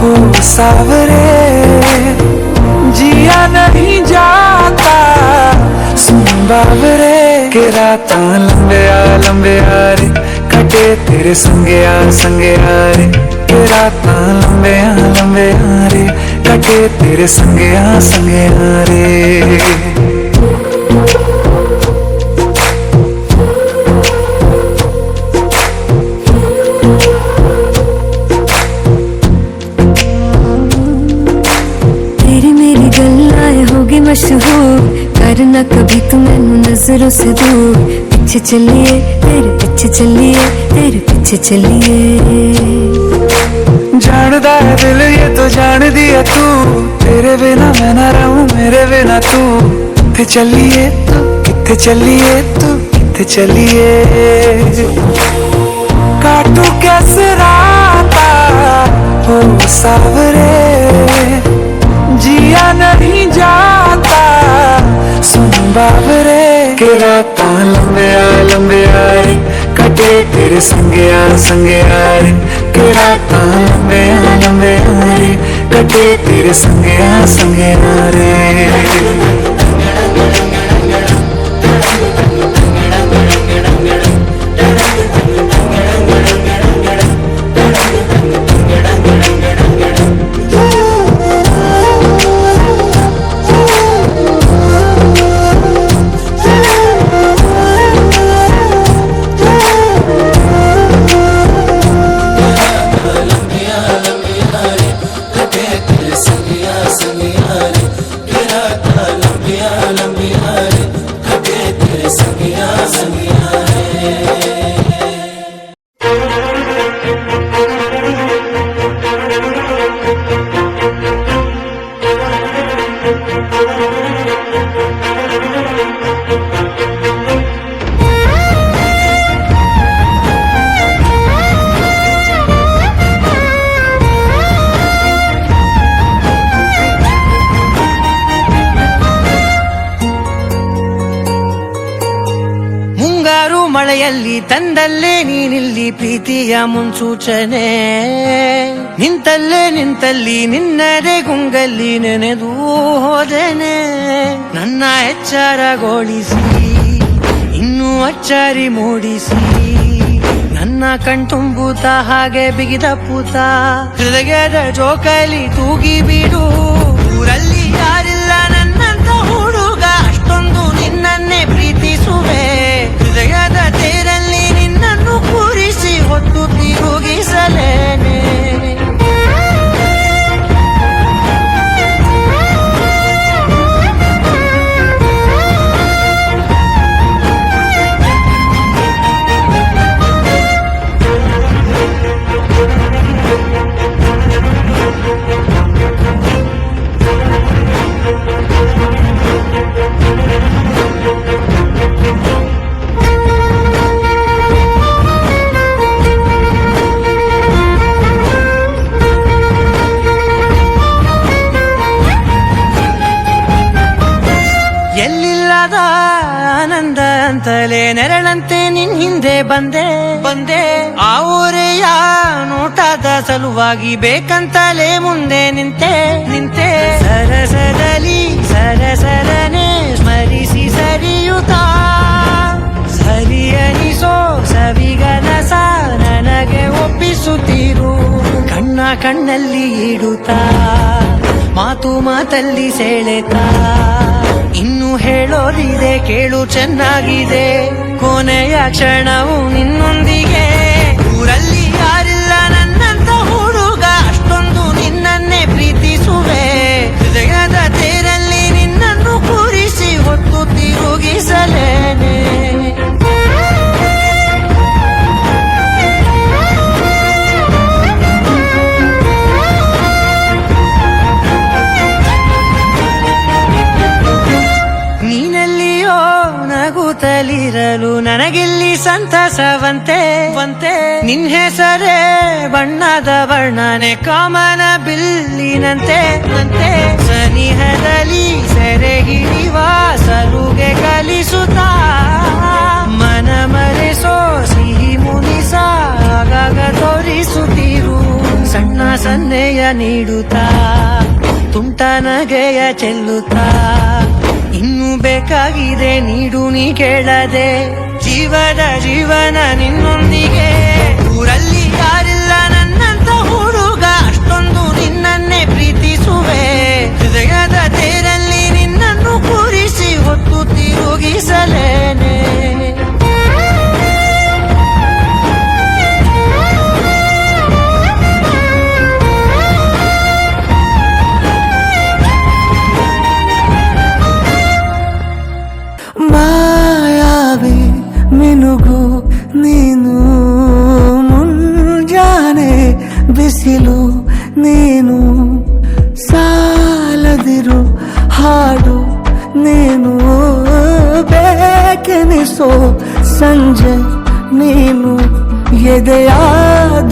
हो सावरे जिया नहीं जाता सुन बाबरे के राता लंबे आ रे कटे तेरे संगे आ रे के राता लंबे आ रे कटे तेरे संगे आ रे मशहूर करना कभी तू मैनू नजरों से दूर पीछे चलिए तेरे पीछे चलिए तेरे पीछे चलिए जानदा है दिल ये तो जान दिया तू तेरे बिना मैं न रहूं मेरे बिना तू कितने चलिए तू कितने चलिए तू कितने चलिए काटू कैसे राता हो सावरे जिया नहीं जाता सुन बाबरे के राता लंबे आ रे कटे तेरे संगे आ रे के राता लंबे आ रे कटे तेरे संगे आ रे संगे ಮಳೆಯಲ್ಲಿ ತಂದಲ್ಲೇ ನೀನಿಲ್ಲಿ ಪ್ರೀತಿಯ ಮುನ್ಸೂಚನೆ, ನಿಂತಲ್ಲಿ ನಿನ್ನದೇ ಗುಂಗಲ್ಲಿ ನೆನೆದು ಹೋದೆನೆ. ನನ್ನ ಎಚ್ಚರಗೊಳಿಸಿ ಇನ್ನೂ ಅಚ್ಚರಿ ಮೂಡಿಸಿ, ನನ್ನ ಕಣ್ತುಂಬುತ್ತ ಹಾಗೆ ಬಿಗಿದ ಪೂತ ಹೃದಯದ ಜೋಕಾಲಿ ತೂಗಿ ಬಿಡು. ಊರಲ್ಲಿ ಯಾರಿಲ್ಲ ನನ್ನಂತ ಹುಡುಗ, ಅಷ್ಟೊಂದು ನಿನ್ನನ್ನೇ ಪ್ರೀತಿಸುವೆ. ಹೃದಯದ ತೇರಲ್ಲಿ ನಿನ್ನನ್ನು ಕೂರಿಸಿ ಹೊತ್ತು ತಿರುಗಿಸಲೇನೆ. ಎಲ್ಲಿಲ್ಲದ ಆನಂದ ಅಂತಲೇ ನೆರಳಂತೆ ನಿನ್ ಹಿಂದೆ ಬಂದೆ. ಆ ಊರೆಯ ನೋಟದ ಸಲುವಾಗಿ ಬೇಕಂತಲೇ ಮುಂದೆ ನಿಂತೆ. ಸರಸದಲ್ಲಿ ಸರಸರನೆ ಸ್ಮರಿಸಿ ಸರಿಯುತ್ತಾ, ಸರಿಯನಿಸೋ ಸವಿಗನಸ ನನಗೆ ಒಪ್ಪಿಸುತ್ತೀರು. ಕಣ್ಣಲ್ಲಿ ಇಡುತ್ತಾ, ಮಾತಲ್ಲಿ ಸೆಳೆತಾ, ಇನ್ನು ಹೇಳೋದಿದೆ ಕೇಳು ಚೆನ್ನಾಗಿದೆ. ಕೊನೆಯ ಕ್ಷಣವು ನಿನ್ನೊಂದಿಗೆ. ಊರಲ್ಲಿ ಯಾರಿಲ್ಲ ನನ್ನಂತ ಹುಡುಗ, ಅಷ್ಟೊಂದು ನಿನ್ನನ್ನೇ ಪ್ರೀತಿಸುವೆ. ಹೃದಯದ ತೇರಲ್ಲಿ ನಿನ್ನನ್ನು ಕೂರಿಸಿ ಹೊತ್ತು ತಿರುಗಿಸಲೇನೆ. ನಗುತ್ತಲಿರಲು ನನಗಿಲ್ಲಿ ಸಂತಸವಂತೆ. ನಿನ್ ಹೆಸರೇ ಬಣ್ಣದ ವರ್ಣನೆ ಕಾಮನ ಬಿಲ್ಲಿನಂತೆ. ಸನಿಹದಲ್ಲಿ ಸೆರೆ ಹಿಡಿವ ಸಲುಗೆ ಕಲಿಸುತ್ತಾ, ಮನ ಮರೆಸೋ ಸಿಹಿ ಮುನಿಸ ಆಗಾಗ ತೋರಿಸುತ್ತೀರು. ಸಣ್ಣ ಸನ್ನೆಯ ನೀಡುತ್ತಾ, ತುಂಟ ನಗೆಯ ಚೆಲ್ಲುತ್ತಾ, ಇನ್ನು ಬೇಕಾಗಿದೆ ನೀಡು ನೀ ಕೇಳದೆ. ಜೀವನ ನಿನ್ನೊಂದಿಗೆ. ಊರಲ್ಲಿ ಯಾರಿಲ್ಲ ನನ್ನಂತ ಹುಡುಗ, ಅಷ್ಟೊಂದು ನಿನ್ನನ್ನೇ ಪ್ರೀತಿಸುವೆ. ಹೃದಯದ ತೇರಲ್ಲಿ ನಿನ್ನನ್ನು ಕೂರಿಸಿ ಹೊತ್ತು ತಿರುಗಿಸಲೇನೆ. ಮಾಯಾವಿ ಮಿನುಗು ನೀನು, ಮುಂಜಾನೆ ಬಿಸಿಲು ನೀನು, ಸಾಲದಿರು ಹಾಡು ನೀನು, ಬೇಕೆನಿಸೋ ಸಂಜೆ ನೀನು, ಎದೆಯ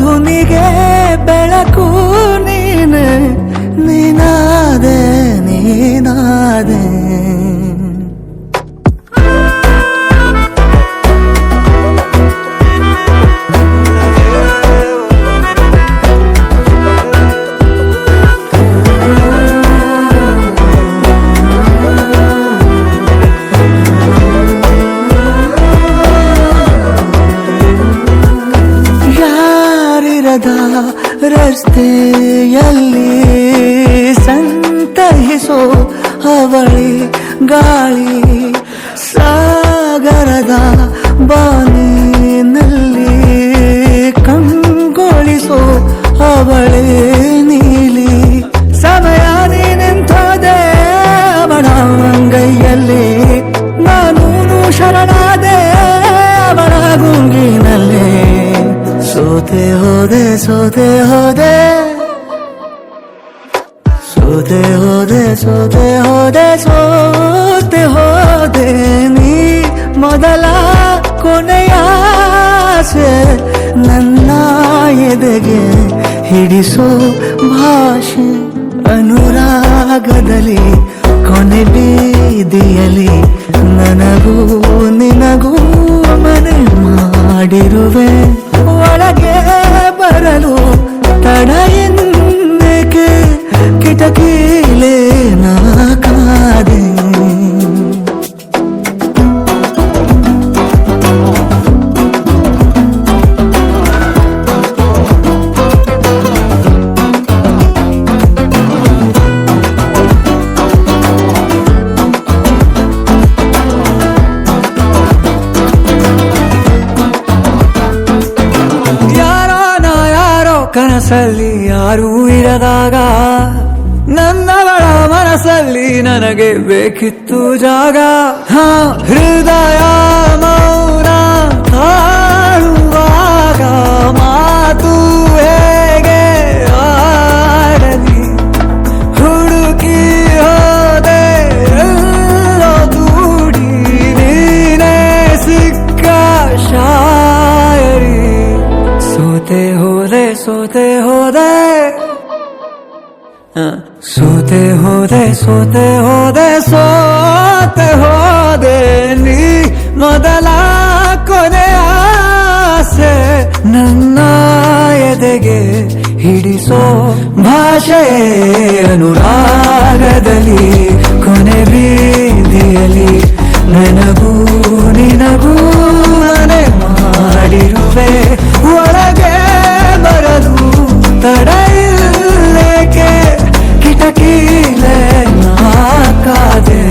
ಧುನಿಗೆ ಬೆಳಕು ನೀನೆ. ನೀನಾದೆ ರಸ್ತೆಯಲ್ಲಿ ಸಂತಹಿಸೋ ಅವಳಿ ಗಾಳಿ, ಸಾಗರದ ಬಾನಿನಲ್ಲಿ ಕಂಗೊಳಿಸೋ ಅವಳೆ ನೀಲಿ. ಸಮಯ ನಿಂತೋದೆ ಅವಳ ಅಂಗೈಯಲ್ಲಿ, ನಾನು ಶರಣಾದೆ ಅವಳ ಗುಂಗಿನಲ್ಲಿ. ಸೋತೆ ಹೋದೆ ನೀ ಮೊದಲ ಕೊನೆಯ ಆಸೆ. ನನ್ನ ಎದೆಗೆ ಹಿಡಿಸೋ ಭಾಷೆ, ಅನುರಾಗದಲ್ಲಿ ಕೊನೆ ಬೀದಿಯಲ್ಲಿ ನನಗೂ ನಿನಗೂ ಮನೆ ಇರುವೆ ಒಳಗೆ ಬರಲು ತಡ ಎನ್ನೇಕೆ ಕಿಟಕಿಲೇ ನಾ ಕಾದೆ ಕನಸಲ್ಲಿ ಯಾರೂ ಇರದಾಗ ನನ್ನವಳ ಮನಸ್ಸಲ್ಲಿ ನನಗೆ ಬೇಕಿತ್ತು ಜಾಗ ಹೃದಯ ಮೌನ ತಾಳುವಾಗ ಮಾತು ಹೇಗೆ ಆಡಲಿ ಹುಡುಕಿ ಹೋದೆ ಎಲ್ಲೋ ದೂಡಿ ನೀನೇ ಸಿಕ್ಕ ಶಾಯರಿ ಸೋತೆ ಹೋದೆ ಸೋತೆ ಹೋದೆ ಸೋತೆ ಹೋದೆ ಸೋತೆ ಹೋದೆ ಸೋತೆ ಹೋದೆ ನೀ ಮೊದಲ ಕೊನೆಯ ಆಸೆ ನನ್ನ ಎದೆಗೆ ಹಿಡಿಸೋ ಭಾಷೆ ಅನುರಾಗದಲ್ಲಿ ಕೊನೆ ಬೀದಿಯಲ್ಲಿ ನನಗೂ ನಿನಗೂ ಮನೆ ಮಾಡಿರುವೆ ಒಳಗೆ ಬರಲು ತಡ ಇಲ್ಲೇಕೆ ಕಿಟಕಿಲೇ ನಾ ಕಾದೆ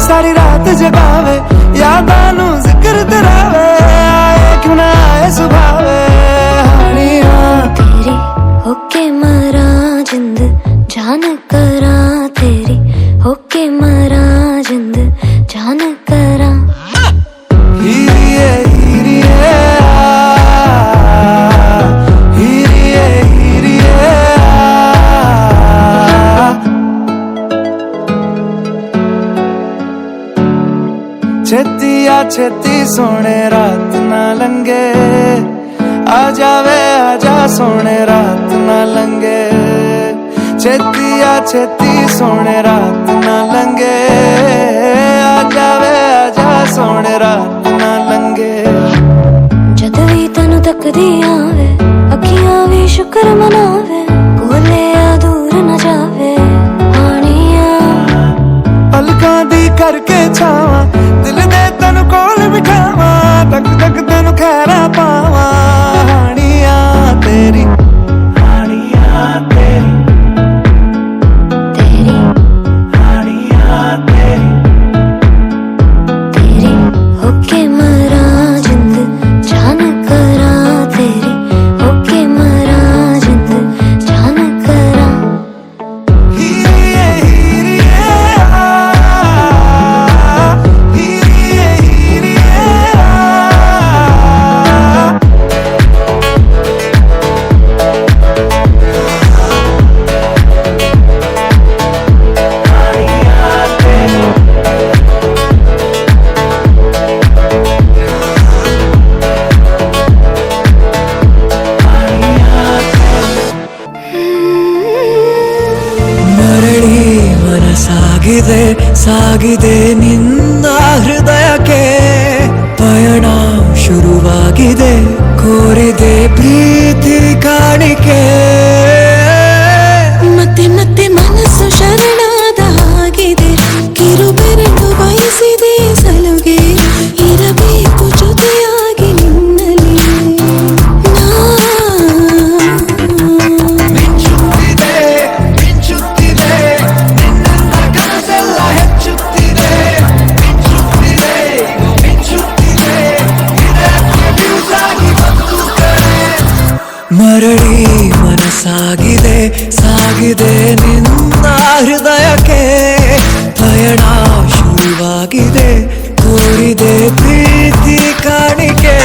सारी रात जगावे यादां नू जिक्र तेरावे आए क्यों ना आए सुभावे हानियां तेरी होके मरा जिंद जान करा तेरी होके मरा जिंद जान करा हीरिए हीरिए हीरिए हीरिए छेती आ छेती सोने रात ना लंगे आ जावे आजा सोने रात ना लंगे छेती आ छेती सोने रात ना लंगे आ जावे आजा सोने रात ना लंगे जद भी तनु तकदी आवे अखियां भी शुक्र मनावे बोले आ दूर न जावे हानिया पलकां दी करके छावा दिल दे तनु कोल बिठावा तक तक तनु खैरा पावा हानियां तेरी हानियां तेरी तेरी हानियां तेरी तेरी होके मरा जिंद जान करा तेरी होके मरा जिंद जान करा हीरिए हीरिए हीरिए हीरिए ಸಾಗಿದೆ ನಿನ್ನ ಹೃದಯಕ್ಕೆ ಪಯಣ ಶುರುವಾಗಿದೆ ಕೋರಿದೆ ಪ್ರೀತಿ ಕಾಣಿಕೆ ಮತ್ತೆ ಮತ್ತೆ ಮನಸ್ಸು ಶರಣಾದ ಹಾಗಿದೆ ಕಿರುಬೆರಳು ಬಯಸಿದೆ ಸಲುಗೆ ಇರಬೇಕು ಜೊತೆಯಾಗಿ ನಿನ್ನಲ್ಲಿ ಮಿಂಚುತ್ತಿದೆ ಮಿಂಚುತ್ತಿದೆ ನಿನ್ನ ಕನಸೆಲ್ಲ ಹೆಚ್ಚುತ್ತಿದೆ ಮಿಂಚುತ್ತಿದೆ ಮಿಂಚುತ್ತಿದೆ ಇದಕ್ಕೆ ಬಿರುಸಾಗಿ ಬಂತು ಕರೆ ಮರಳಿ ಮನಸ್ಸಾಗಿದೆ ಸಾಗಿದೆ ನಿನ್ನ ಹೃದಯಕ್ಕೆ ಪಯಣ ಶುರುವಾಗಿದೆ ಕೋರಿದೆ ಪ್ರೀತಿ ಕಾಣಿಕೆ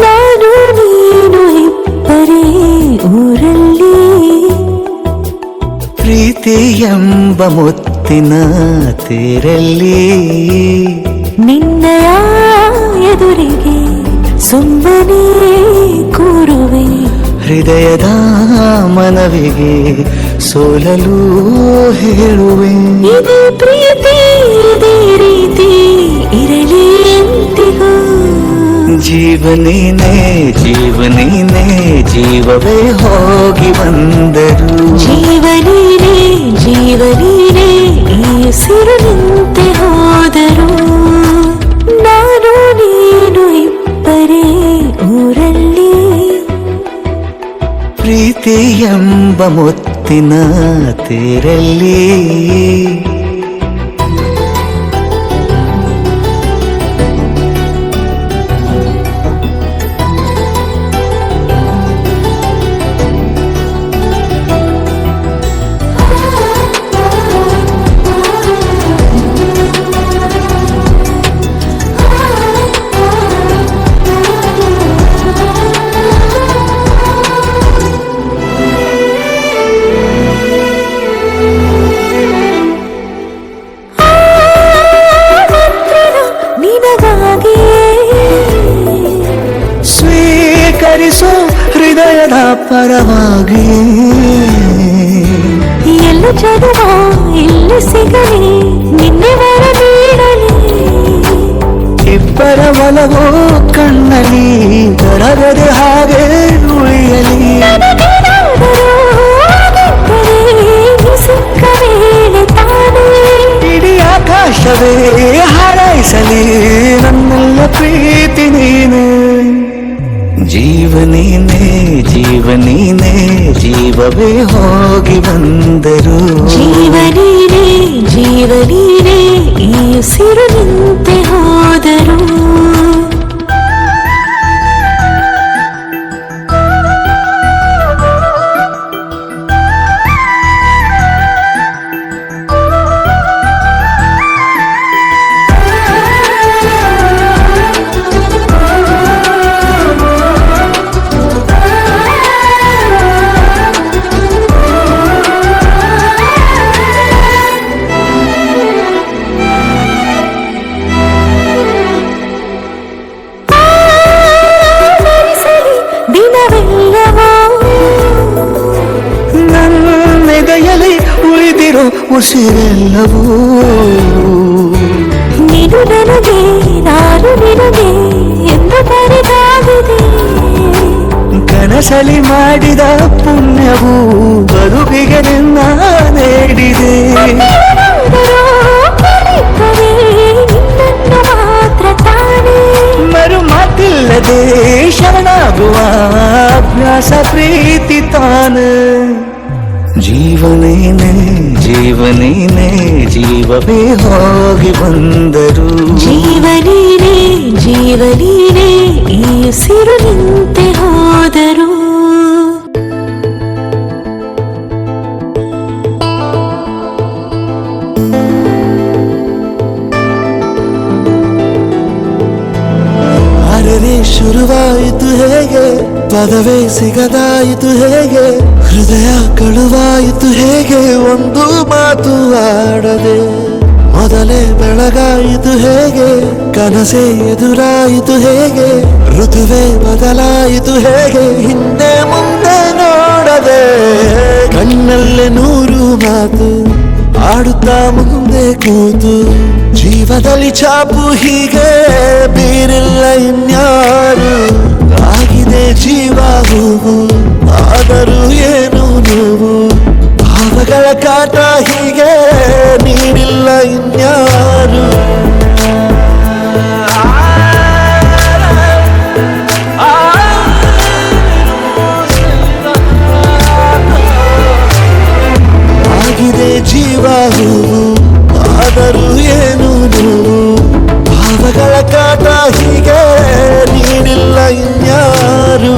ನಾನು ನೀನು ಇಬ್ಬರೇ ಊರಲ್ಲಿ ಪ್ರೀತಿ ಎಂಬ ಮುತ್ತಿನ ತೇರಲ್ಲಿ ನಿನ್ನಯ ಎದುರಿಗೆ ಸುಮ್ಮನೆ ಕೂರುವೆ ಹೃದಯದ ಮನವಿಗೆ ಸೋಲಲು ಹೇಳುವೆ ಇದು ಪ್ರೀತಿ ಇದೇ ರೀತಿ ಇರಲಿ ಎಂದಿಗೂ ಜೀವನೇನೆ ಜೀವನೇನೆ ಜೀವವೇ ಹೋಗಿ ಬಂದರು ಜೀವನೀನೇ ಜೀವನೀನೇ ಈ ಉಸಿರು ನಿಂತೆ ಹೋದರು ನಾನು ನೀನು ಇಬ್ಬರೇ ಊರಲ್ಲಿ ಪ್ರೀತಿ ಎಂಬ ಮುತ್ತಿನ ತೇರಲ್ಲಿ ಸ್ವೀಕರಿಸೋ ಹೃದಯದ ಪರವಾಗಿ ಎಲ್ಲ ಜನುಮ ಇಲ್ಲಿ ಸಿಗಲಿ ನಿನ್ನೆ ವರ ನೀಡಲಿ ಇಬ್ಬರ ಒಲವೋ ಕಣ್ಣಲ್ಲಿ ಕರಗದೆ ಹಾಗೆ ಉಳಿಯಲಿ ಸಿಕ್ಕ ವೇಳೆ ತಾನೇ ಇಡೀ ಆಕಾಶವೇ ಹಾರೈಸಲಿ ನನ್ನೆಲ್ಲ ಪ್ರೀತಿ ನೀನೆ ಜೀವನೇನೆ ಜೀವನೇನೆ ಜೀವವೇ ಹೋಗಿ ಬಂದರು ಜೀವನೀನೇ ಜೀವನೀನೇ ಈ ಉಸಿರು ನಿಂತೆ ಹೋದರು ನನ್ನೆದೆಯಲ್ಲಿ ಉಳಿದಿರೋ ಉಸಿರೆಲ್ಲವೂ ನೀನು ನನಗೆ ನಾನು ನಿನಗೆ ಎಂದು ಬರೆದಾಗಿದೆ ಕನಸಲಿ ಮಾಡಿದ ಪುಣ್ಯವು ಬದುಕಿಗೆ ನಿನ್ನ ನೀಡಿದೆ ಮಾತ್ರ ತಾನೇ ಮರು ಮಾತಿಲ್ಲದೆ ಶರಣಾಗುವ ಅಭ್ಯಾಸ ಪ್ರೀತಿ ತಾನು ಜೀವನೇನೆ ಜೀವನೇನೆ ಜೀವವೇ ಹೋಗಿ ಬಂದರು ಜೀವನೀನೇ ಜೀವನೀನೇ ಈ ಉಸಿರು ನಿಂತೆ ಹೋದರು ಅರೆರೆ ಶುರುವಾಯಿತು ಹೇಗೆ ಪದವೇ ಸಿಗದಾಯಿತು ಹೇಗೆ ಹೃದಯ ಕಳುವಾಯಿತು ಹೇಗೆ ಒಂದು ಮಾತು ಆಡದೆ ಮೊದಲೇ ಬೆಳಗಾಯಿತು ಹೇಗೆ ಕನಸೇ ಎದುರಾಯಿತು ಹೇಗೆ ಋತುವೇ ಬದಲಾಯಿತು ಹೇಗೆ ಹಿಂದೆ ಮುಂದೆ ನೋಡದೆ ಕಣ್ಣಲ್ಲೇ ನೂರು ಮಾತು ಆಡುತ್ತಾ ಮುಂದೆ ಕೂತು ಜೀವದಲ್ಲಿ ಛಾಪು ಹೀಗೆ ಬೀರಿಲ್ಲ ಇನ್ಯಾರು ಆಗಿದೆ ಜೀವ ಹೂವು ಆದರೂ ಏನು ನೋವು ಭಾವಗಳ ಕಾಟ ಹೀಗೆ ನೀಡಿಲ್ಲ ಇನ್ಯಾರು ಆಗಿದೆ ಜೀವ ಹೂವು ಆದರೂ ಏನು ನೋವು ಭಾವಗಳ ಕಾಟ ಹೀಗೆ ನೀಡಿಲ್ಲ ಇನ್ಯಾರು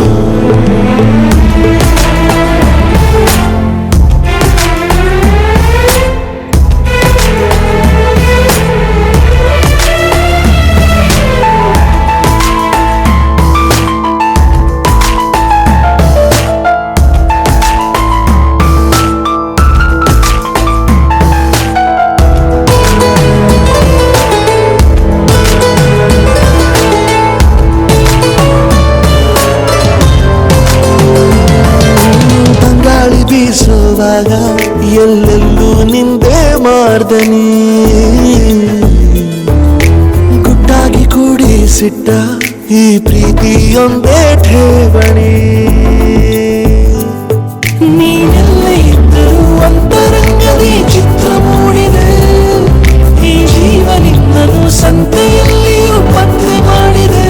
ಬೀಸುವಾಗ ಎಲ್ಲೆಲ್ಲೂ ನಿಂದೆ ಮಾರ್ದನಿ ಗುಟ್ಟಾಗಿ ಕೂಡಿಸಿಟ್ಟ ಈ ಪ್ರೀತಿಯೊಂದೇ ಠೇವಣಿ ನೀನೆಲ್ಲ ಇದ್ದರೂ ಅಂತರಂಗದಿ ಚಿತ್ರ ಮೂಡಿದೆ ಈ ಜೀವ ನಿನ್ನನ್ನು ಸಂತೆಯಲ್ಲಿಯೂ ಪತ್ತೆ ಮಾಡಿದೆ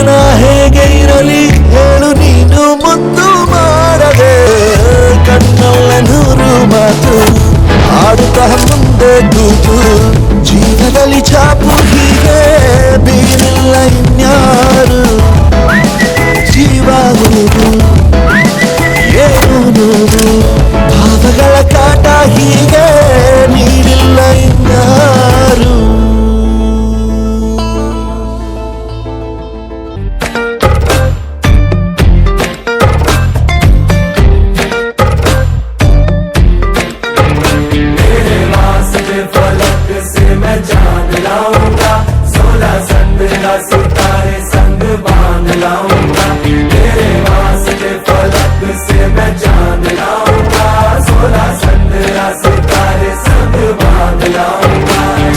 ನಾ ಹೇಗೆ ಇರಲಿ ಹೇಳು ನೀನು ಮುದ್ದು ಮಾಡದೆ ಕಣ್ಣಲ್ಲ ನೂರು ಮಾತು ಆಡುತ್ತಾ ಮುಂದೆ ಕೂತು ಜೀವದಲ್ಲಿ ಛಾಪು ಹೀಗೆ ಬೀರಿಲ್ಲ ಇನ್ಯಾರು ಜೀವ ಹೂವು ಏನು ನೋವು ಭಾವಗಳ ಕಾಟ ಹೀಗೆ ನೀಡಿಲ್ಲ ಇನ್ಯಾರು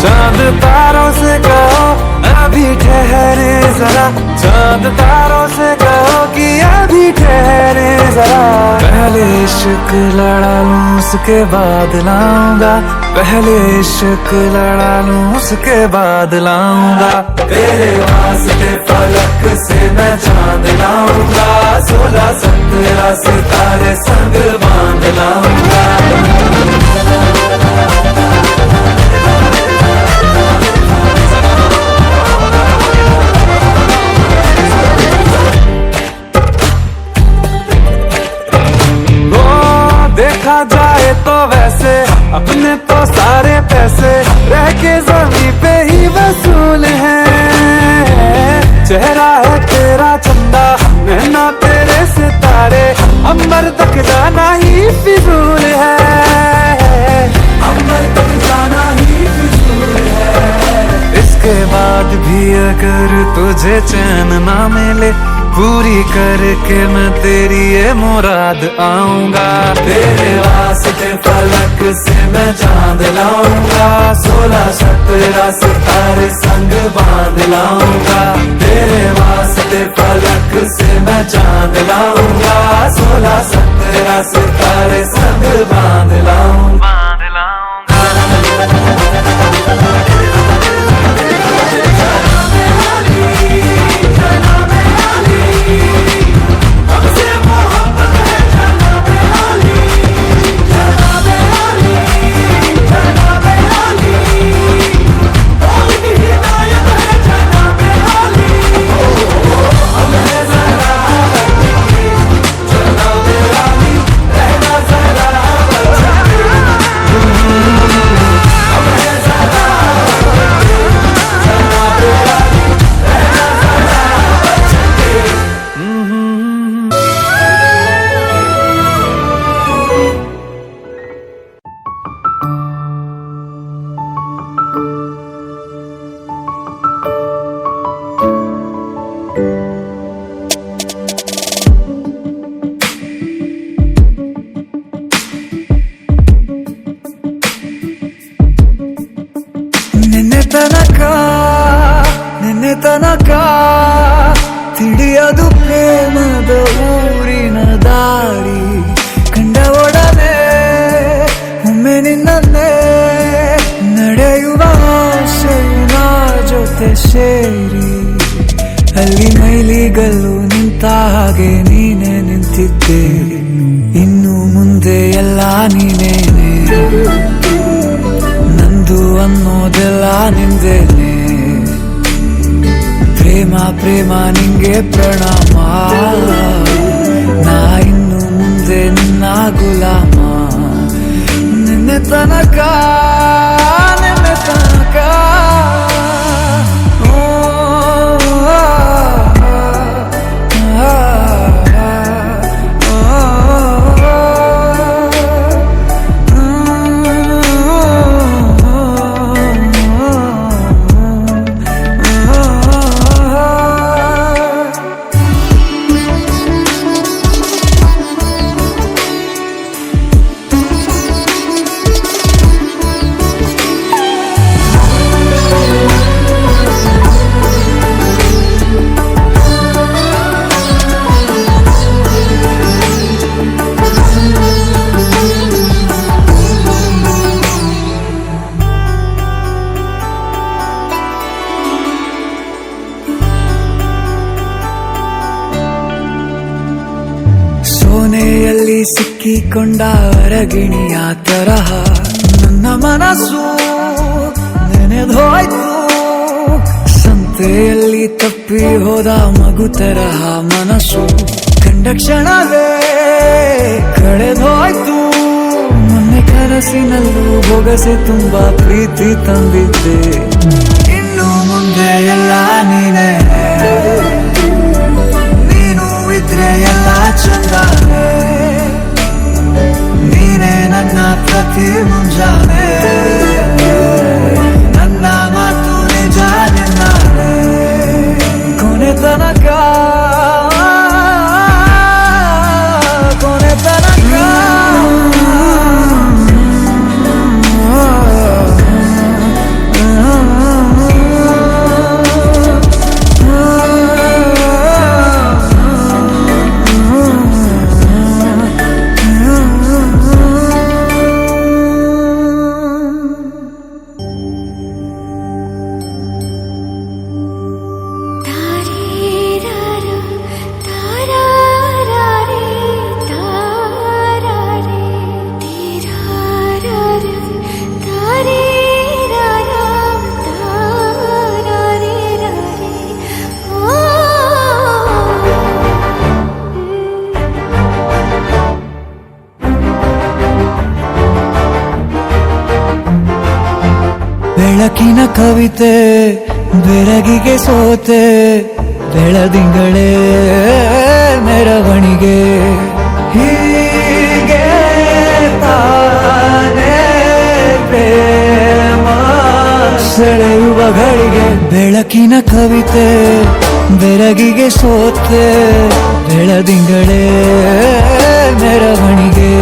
चांद तारों से कहो अभी ठहरे जरा चांद तारों से कहो कि अभी ठहरे जरा पहले इश्क लड़ा लूं उसके बाद लाऊंगा पहले इश्क लड़ा लूं उसके बाद लाऊंगा तेरे वास्ते फलक से मैं चांद लाऊंगा 16-17 सितारे संग बांध लाऊंगा देखा जाए तो वैसे अपने तो सारे पैसे रह के जमीन पे ही वसूल है चेहरा है तेरा चंदा नैना तेरे सितारे अंबर तक जाना ही फिजूल है अंबर तक जाना ही फिजूल है इसके बाद भी अगर तुझे चैन ना मिले पूरी करके मैं तेरी ये मुराद आऊंगा तेरे वास्ते फलक से मैं चांद लाऊंगा 16-17 सितारे संग बांध लाऊंगा तेरे वास्ते फलक से मैं चांद लाऊंगा 16-17 सितारे संग बांध लाऊंगा ತನಕ ತಿಳಿಯದು ಪ್ರೇಮದ ಊರಿನ ದಾರಿ ಕಂಡ ಒಡನೆ ಒಮ್ಮೆ ನಿನ್ನೇ ನಡೆಯುವ ಆಸೆಯ ಜೊತೆ ಸೇರಿ ಅಲ್ಲಿ ಮೈಲಿಗಲ್ಲು ನಿಂತ ಹಾಗೆ ನೀನೆ ನಿಂತಿದ್ದೆ ಇನ್ನು ಮುಂದೆ ಎಲ್ಲ ನೀನೇನೆ ನಂದು ಅನ್ನೋದೆಲ್ಲ ನಿಂದೇನೆ ಪ್ರೇಮ ಪ್ರೇಮ ನಿಂಗೆ ಪ್ರಣಾಮ ನಾ ಇನ್ನು ಮುಂದೆ ನಿನ್ನ ಗುಲಾಮ ನಿನ್ನೆ ತನಕ ನಿನ್ನೆ ತನಕ ಸೋನೆಯಲ್ಲಿ ಸಿಕ್ಕಿಕೊಂಡ ಅರಗಿಣಿಯ ತರಹ ನನ್ನ ಮನಸ್ಸು ನೆನೆದೋಯ್ತು ಸಂತೆಯಲ್ಲಿ ತಪ್ಪಿ ಹೋದ ಮಗು ತರಹ ಮನಸ್ಸು ಕಂಡ ಕ್ಷಣವೇ ಕಳೆದೋಯ್ತು ಮೊನ್ನೆ ಕನಸಿನಲ್ಲೂ ಬೊಗಸೆ ತುಂಬಾ ಪ್ರೀತಿ ತಂದಿದ್ದೆ ಇನ್ನು ಮುಂದೆ ಎಲ್ಲ ನೀನೇ ಇದ್ರೆ ಎಲ್ಲ ಚಂದಾನೆ ನೀನೇ ನನ್ನ ಪ್ರತಿ ಮುಂಜಾನೆ ನನ್ನ ಮಾತು ನಿಜ ನಿನ್ನಾನೆ ಕೊನೆ ತನಕ ಕೊನೆ ತನಕ ಬೆಳಕಿನ ಕವಿತೆ ಬೆರಗಿಗೆ ಸೋತೆ ಬೆಳದಿಂಗಳೇ ಮೆರವಣಿಗೆ ಹೀಗೆ ತಾನೇ ಪ್ರೇಮ ಸೆಳೆಯುವ ಗಳಿಗೆ ಬೆಳಕಿನ ಕವಿತೆ ಬೆರಗಿಗೆ ಸೋತೆ ಬೆಳದಿಂಗಳೇ ಮೆರವಣಿಗೆ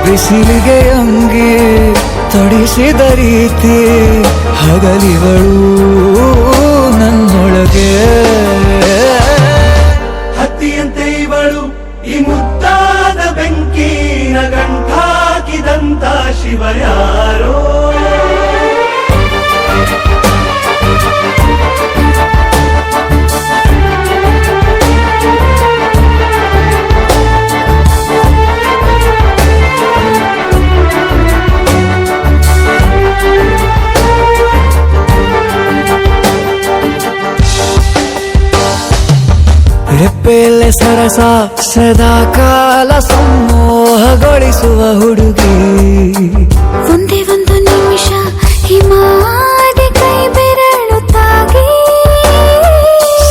ಬಿಸಿಲಿಗೆ ಅಂಗಿ ತೊಡಿಸಿದ ರೀತಿ ಹಗಲಿಗಳು ನನ್ನೊಳಗೆ ಹತ್ತಿಯಂತೆ ಇವಳು ಈ ಮುದ್ದಾದ ಬೆಂಕಿನ ಗಂಟಾಕಿದಂತ ಶಿವ ಯಾರೋ ರೆಪ್ಪೆಯಲ್ಲೇ ಸರಸ ಸದಾ ಕಾಲ ಸಂಮೋಹಗೊಳಿಸುವ ಹುಡುಗಿ ಒಂದೇ ಒಂದು ನಿಮಿಷ ಹಿಮಾದಿ ಕೈ ಬೆರಳು ತಾಗಿ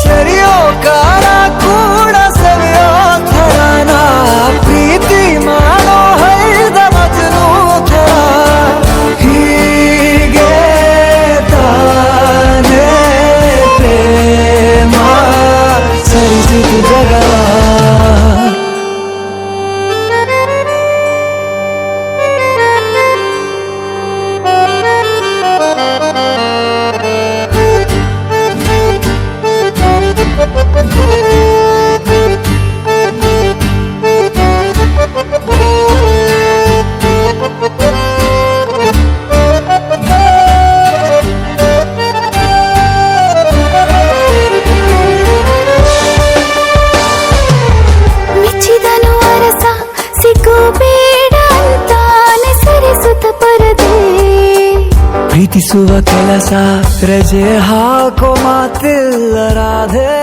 ಸರಿಯೋ ಕಾಲ ಕೂಡ ಸವಿಯೋ ಥರನ ಪ್ರೀತಿ ಮಾಡೋ ಹೈದ ಮಜನು ಥರ ಹೀಗೆ ತಾನೇ ಪ್ರೇಮ ಸರಿಸಿತು ಜಗ ಪ್ರೀತಿಸುವ ಕೆಲಸ ರಜೆ ಹಾಕೋ ಮಾತಿಲ್ಲ ರಾಧೆ